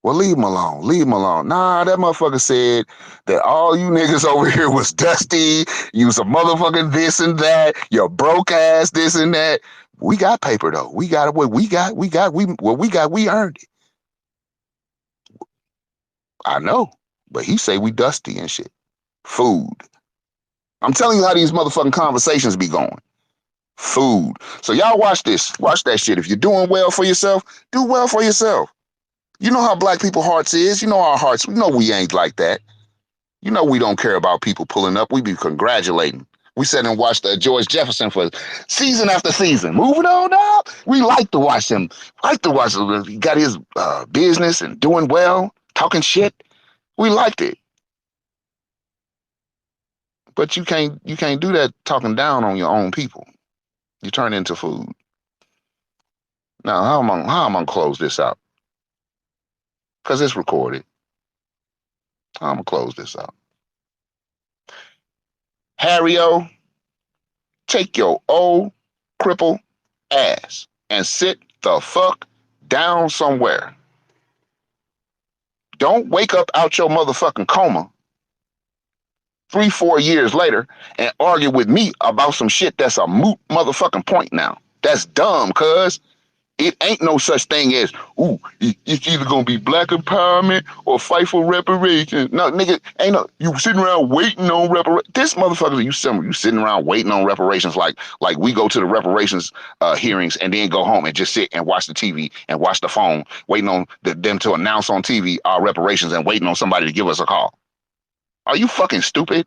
S1: Well, leave him alone. Leave him alone. Nah, that motherfucker said that all you niggas over here was dusty. You was a motherfucking this and that. You're broke ass this and that. We got paper though. We got what we earned it. I know, but he say we dusty and shit. Food. I'm telling you how these motherfucking conversations be going. Food. So y'all watch this. Watch that shit. If you're doing well for yourself, do well for yourself. You know how black people hearts is. You know our hearts. You know we ain't like that. You know we don't care about people pulling up. We be congratulating. We sat and watched George Jefferson for season after season. Moving on up. We like to watch him. Like to watch him. He got his business and doing well, talking shit. We liked it. But you can't do that talking down on your own people. You turn into food. Now how am I gonna close this out? Cause it's recorded. How I'm gonna close this out. Harry O, take your old cripple ass and sit the fuck down somewhere. Don't wake up out your motherfucking coma 3, 4 years later and argue with me about some shit that's a moot motherfucking point now. That's dumb, cuz. It ain't no such thing as, ooh, it's either gonna be black empowerment or fight for reparations. No, nigga, ain't no, you sitting around waiting on reparations. This motherfucker, you sitting around waiting on reparations like we go to the reparations hearings and then go home and just sit and watch the TV and watch the phone, waiting on them to announce on TV our reparations and waiting on somebody to give us a call. Are you fucking stupid?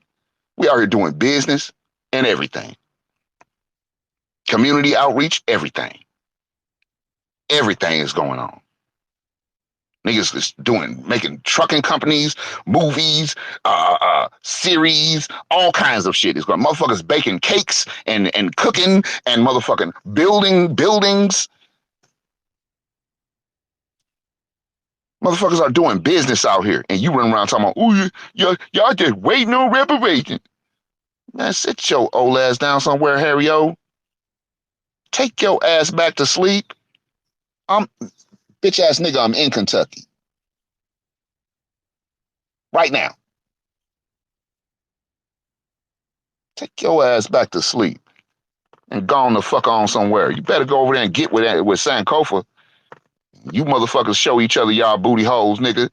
S1: We are here doing business and everything. Community outreach, everything. Everything is going on. Niggas is making trucking companies, movies, series, all kinds of shit. It's going motherfuckers baking cakes and cooking and motherfucking building buildings. Motherfuckers are doing business out here, and you run around talking about, oh, y'all just waiting on reparation. Man, sit your old ass down somewhere, Harry O. Take your ass back to sleep. I'm bitch ass nigga. I'm in Kentucky right now. Take your ass back to sleep and gone the fuck on somewhere. You better go over there and get with Sankofa. You motherfuckers show each other y'all booty holes, nigga.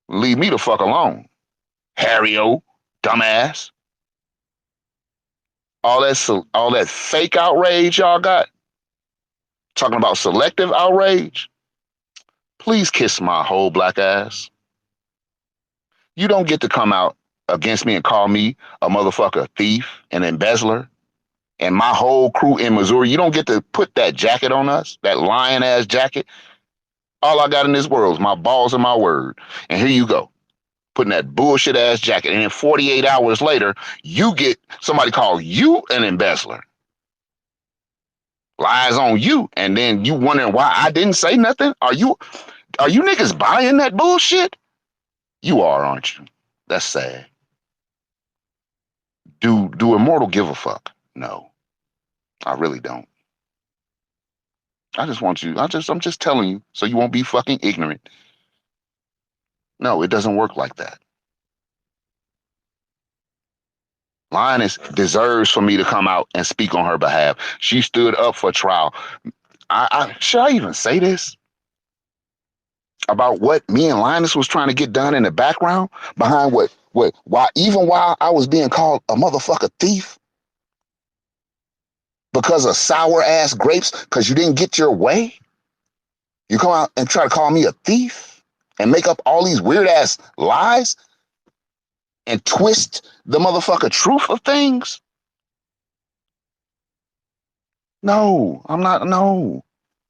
S1: Leave me the fuck alone. Harry O, dumbass. All that fake outrage y'all got. Talking about selective outrage. Please kiss my whole black ass. You don't get to come out against me and call me a motherfucker thief and embezzler and my whole crew in Missouri. You don't get to put that jacket on us, that lion ass jacket. All I got in this world is my balls and my word. And here you go, putting that bullshit ass jacket. And then 48 hours later, you get somebody call you an embezzler. Lies on you. And then you wondering why I didn't say nothing? Are you niggas buying that bullshit? You are, aren't you? That's sad. Do Immortal give a fuck? No, I really don't. I just want you, I'm just telling you so you won't be fucking ignorant. No, it doesn't work like that. Lioness deserves for me to come out and speak on her behalf. She stood up for trial. Should I even say this? About what me and Linus was trying to get done in the background behind while I was being called a motherfucker thief because of sour ass grapes because you didn't get your way. You come out and try to call me a thief and make up all these weird ass lies and twist the motherfucker truth of things. No, I'm not. No,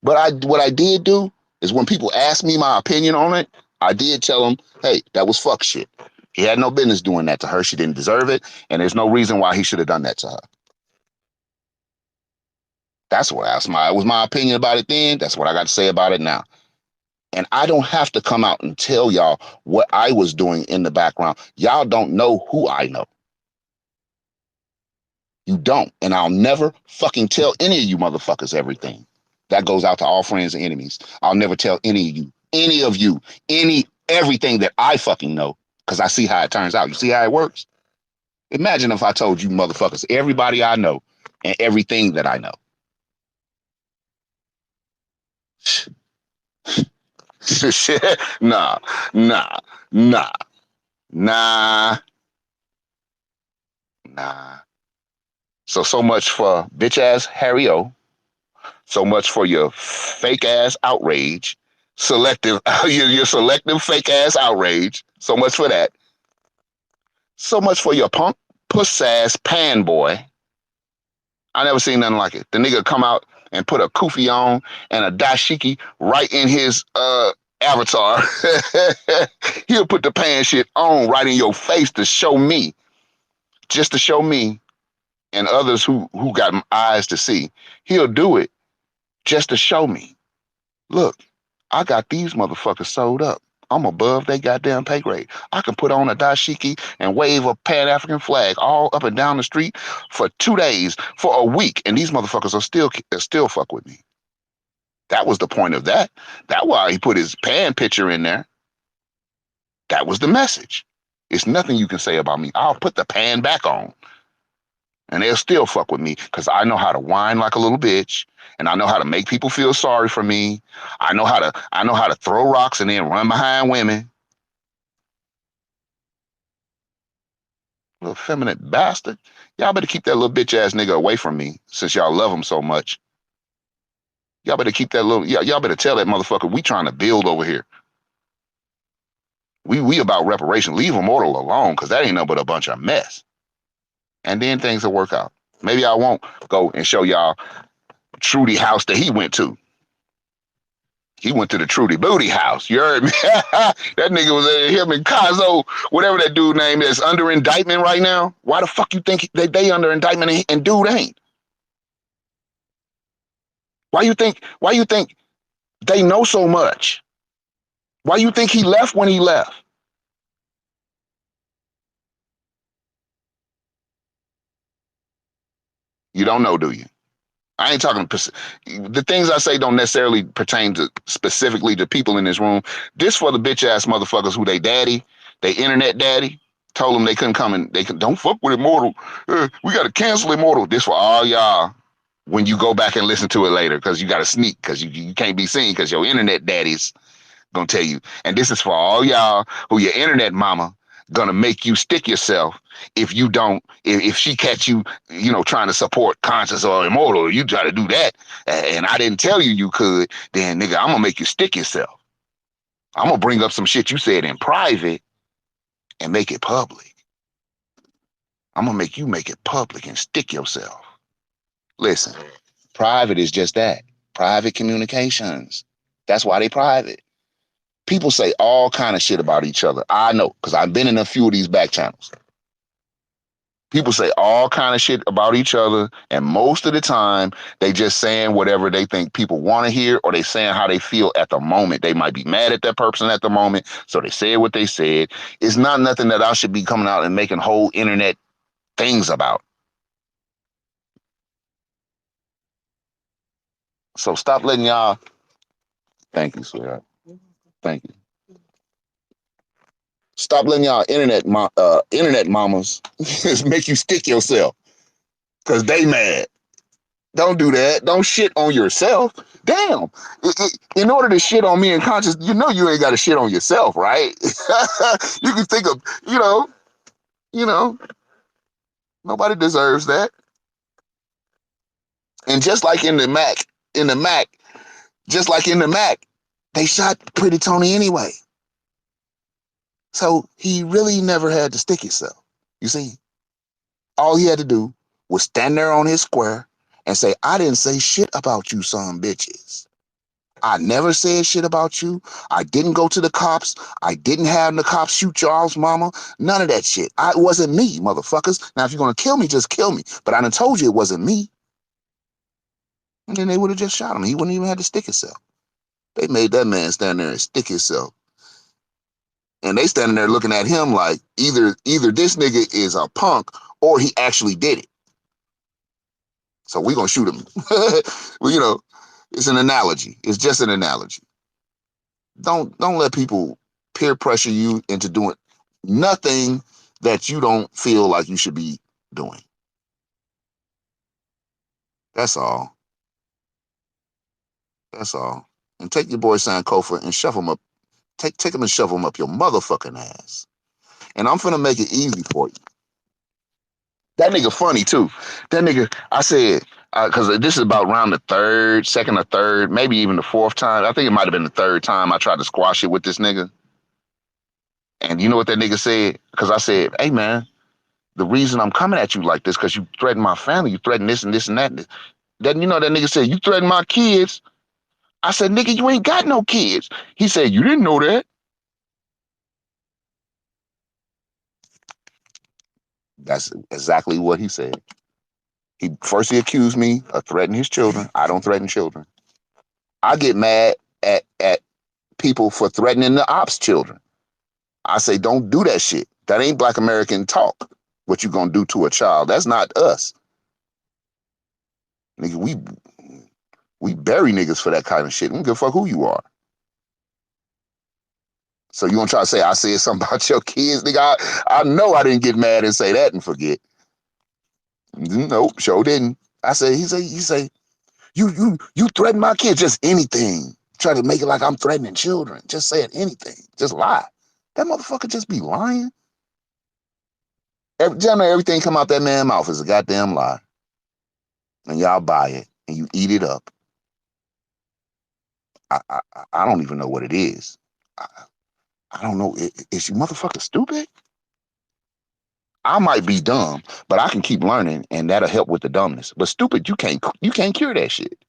S1: but what I did do is when people asked me my opinion on it, I did tell them, hey, that was fuck shit. He had no business doing that to her. She didn't deserve it, and there's no reason why he should have done that to her. It was my opinion about it then. That's what I got to say about it now. And I don't have to come out and tell y'all what I was doing in the background. Y'all don't know who I know. You don't. And I'll never fucking tell any of you motherfuckers everything. That goes out to all friends and enemies. I'll never tell any of you any of you, everything that I fucking know, because I see how it turns out. You see how it works? Imagine if I told you motherfuckers, everybody I know and everything that I know. Shit. Nah, nah, nah, nah, nah. So much for bitch ass Harry O. So much for your fake ass outrage. Selective, your selective fake ass outrage. So much for that. So much for your punk puss ass pan boy. I never seen nothing like it. The nigga come out and put a kufi on and a dashiki right in his avatar. He'll put the pan shit on right in your face to show me, just to show me and others who got eyes to see. He'll do it just to show me. Look, I got these motherfuckers sold up. I'm above they goddamn pay grade. I can put on a dashiki and wave a Pan-African flag all up and down the street for 2 days, for a week, and these motherfuckers are still fuck with me. That was the point of that. That's why he put his pan picture in there. That was the message. It's nothing you can say about me. I'll put the pan back on, and they'll still fuck with me because I know how to whine like a little bitch, and I know how to make people feel sorry for me. I know how to throw rocks and then run behind women. Little effeminate bastard. Y'all better keep that little bitch ass nigga away from me since y'all love him so much. Y'all better keep that little, y'all better tell that motherfucker we trying to build over here. We about reparation. Leave Immortal alone because that ain't nothing but a bunch of mess. And then things will work out. Maybe I won't go and show y'all Trudy house that he went to. He went to the Trudy Booty house. You heard me? That nigga was him and Kazo, whatever that dude name is, under indictment right now. Why the fuck you think they under indictment and dude ain't? Why you think they know so much? Why you think he left when he left? You don't know, do you? I ain't talking. The things I say don't necessarily pertain to specifically to people in this room. This for the bitch ass motherfuckers who they internet daddy, told them they couldn't come and they don't fuck with Immortal. We got to cancel Immortal. This for all y'all when you go back and listen to it later because you got to sneak because you can't be seen because your internet daddy's gonna tell you. And this is for all y'all who your internet mama gonna make you stick yourself if you don't, if she catch you, trying to support conscious or Immortal, you try to do that, and I didn't tell you you could, then nigga, I'm gonna make you stick yourself. I'm gonna bring up some shit you said in private and make it public. I'm gonna make it public and stick yourself. Listen, private is just that. Private communications. That's why they private. People say all kind of shit about each other. I know, because I've been in a few of these back channels. People say all kind of shit about each other, and most of the time, they just saying whatever they think people want to hear, or they saying how they feel at the moment. They might be mad at that person at the moment, so they said what they said. It's not nothing that I should be coming out and making whole internet things about. So stop letting y'all. Thank you, sweetheart. Thank you. Stop letting y'all internet mamas make you stick yourself because they mad. Don't do that. Don't shit on yourself. Damn. In order to shit on me and conscious, you ain't got to shit on yourself, right? You can think of, you know, nobody deserves that. And just like in the Mac, just like in the Mac, they shot Pretty Tony anyway. So he really never had to stick himself. You see, all he had to do was stand there on his square and say, I didn't say shit about you some bitches. I never said shit about you. I didn't go to the cops. I didn't have the cops shoot y'all's mama. None of that shit. It wasn't me, motherfuckers. Now, if you're going to kill me, just kill me. But I done told you it wasn't me. And then they would have just shot him. He wouldn't even have to stick himself. They made that man stand there and stick himself. And they standing there looking at him like either this nigga is a punk or he actually did it. So we going to shoot him. Well, it's an analogy. It's just an analogy. Don't let people peer pressure you into doing nothing that you don't feel like you should be doing. That's all. That's all. And take your boy Sankofa and shove him up. Take him and shove him up your motherfucking ass. And I'm finna make it easy for you. That nigga funny too. That nigga, I said, because this is about around the second or third, maybe even the fourth time. I think it might have been the third time I tried to squash it with this nigga. And you know what that nigga said? Because I said, hey man, the reason I'm coming at you like this because you threaten my family, you threaten this and this and that. Then you know that nigga said, you threaten my kids. I said, nigga, you ain't got no kids. He said, you didn't know that. That's exactly what he said. He accused me of threatening his children. I don't threaten children. I get mad at people for threatening the ops children. I say, don't do that shit. That ain't Black American talk. What you gonna do to a child? That's not us. Nigga, we bury niggas for that kind of shit. We don't give a fuck who you are. So you gonna try to say I said something about your kids, nigga? I know I didn't get mad and say that and forget. Nope, sure didn't. I say he say you threaten my kids, just anything. Try to make it like I'm threatening children. Just saying anything. Just lie. That motherfucker just be lying. Everything come out that man's mouth is a goddamn lie. And y'all buy it and you eat it up. I don't even know what it is. I, I don't know. Is you motherfucker stupid? I might be dumb, but I can keep learning, and that'll help with the dumbness. But stupid, you can't cure that shit.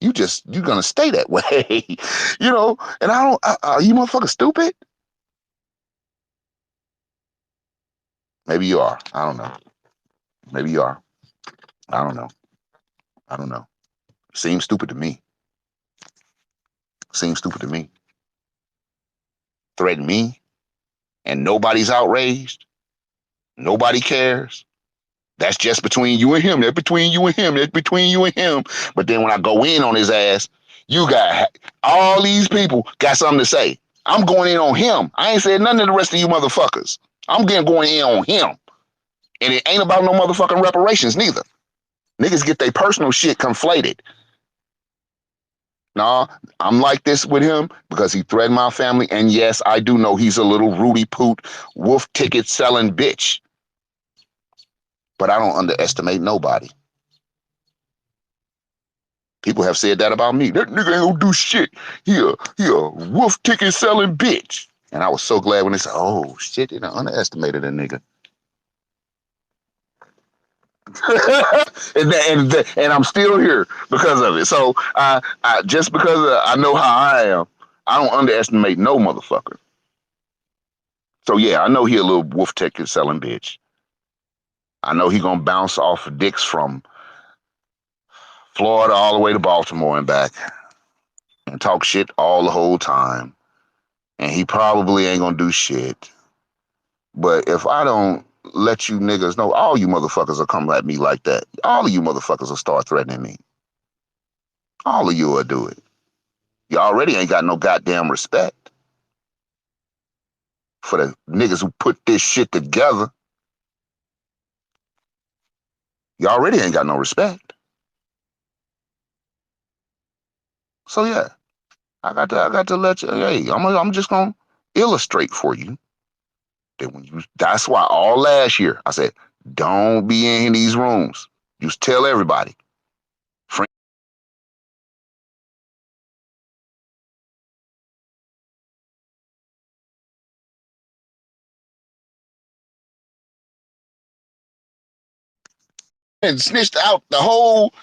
S1: You're gonna stay that way, you know. And I don't. Are you motherfucker stupid? Maybe you are. I don't know. Maybe you are. I don't know. I don't know. Seems stupid to me. Seems stupid to me. Threaten me, and nobody's outraged. Nobody cares. That's just between you and him. That's between you and him. That's between you and him. But then when I go in on his ass, you got all these people got something to say. I'm going in on him. I ain't said nothing to the rest of you motherfuckers. I'm getting going in on him. And it ain't about no motherfucking reparations neither. Niggas get their personal shit conflated. Nah, I'm like this with him because he threatened my family. And yes, I do know he's a little Rudy Poot, wolf ticket selling bitch. But I don't underestimate nobody. People have said that about me. That nigga ain't gonna do shit. He a wolf ticket selling bitch. And I was so glad when they said, oh shit, they done underestimated a nigga. And I'm still here because of it. So I just because I know how I am, I don't underestimate no motherfucker. So yeah, I know he a little wolf ticket selling bitch. I know he gonna bounce off of dicks from Florida all the way to Baltimore and back and talk shit all the whole time. And he probably ain't gonna do shit. But if I don't let you niggas know, all you motherfuckers will come at me like that. All of you motherfuckers will start threatening me. All of you will do it. You already ain't got no goddamn respect for the niggas who put this shit together. You already ain't got no respect. So yeah, I got to let you. Hey, I'm just gonna illustrate for you that when you. That's why all last year I said, don't be in these rooms. Just tell everybody. And snitched out the whole,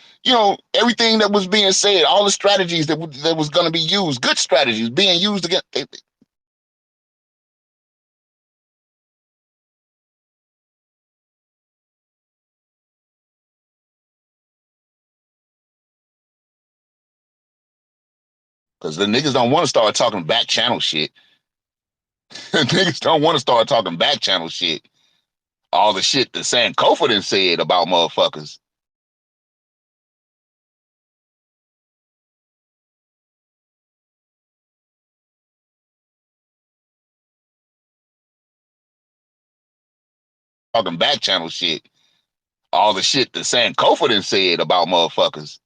S1: everything that was being said, all the strategies that was going to be used, good strategies being used against. Because the niggas don't want to start talking back channel shit. Niggas don't want to start talking back channel shit. All the shit that Sankofa done said about motherfuckers. talking back channel shit. All the shit that Sankofa done said about motherfuckers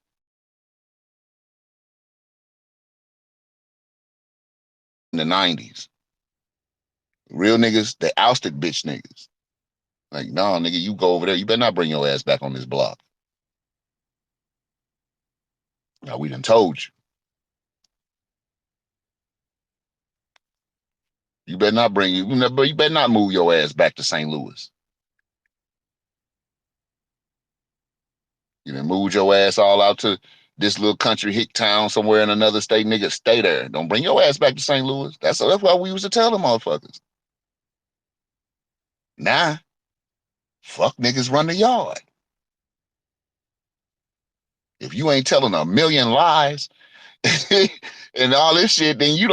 S1: in the 90s. Real niggas, they ousted bitch niggas. Like, no, nigga, you go over there. You better not bring your ass back on this block. Now, we done told you. You better not bring you better not move your ass back to St. Louis. You done moved your ass all out to this little country hick town somewhere in another state, nigga. Stay there. Don't bring your ass back to St. Louis. That's why we used to tell them motherfuckers. Nah, fuck niggas run the yard. If you ain't telling a million lies and all this shit, then you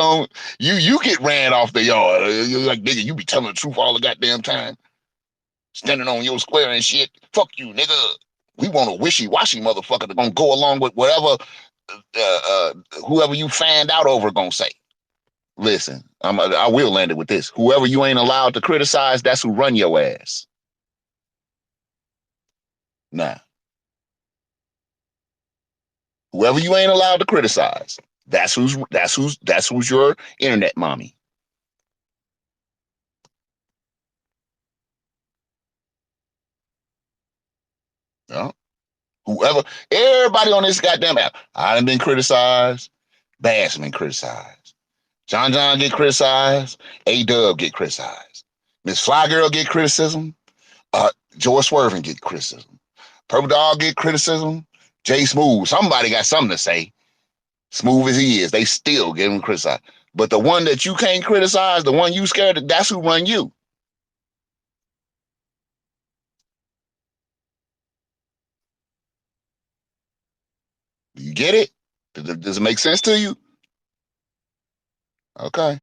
S1: get ran off the yard. You're like, nigga, you be telling the truth all the goddamn time. Standing on your square and shit. Fuck you, nigga. We want a wishy-washy motherfucker that's gonna go along with whatever whoever you fanned out over gonna say. Listen, I will land it with this. Whoever you ain't allowed to criticize, that's who run your ass. Nah, whoever you ain't allowed to criticize, that's who's your internet mommy. You know? Whoever, everybody on this goddamn app, I done been criticized. Bass been criticized. John get criticized. A-Dub get criticized. Miss Fly Girl get criticism. George Swerving get criticism. Purple Dog get criticism. Jay Smooth, somebody got something to say. Smooth as he is, they still get him criticized. But the one that you can't criticize, the one you scared of, that's who run you. You get it? Does it make sense to you? Okay.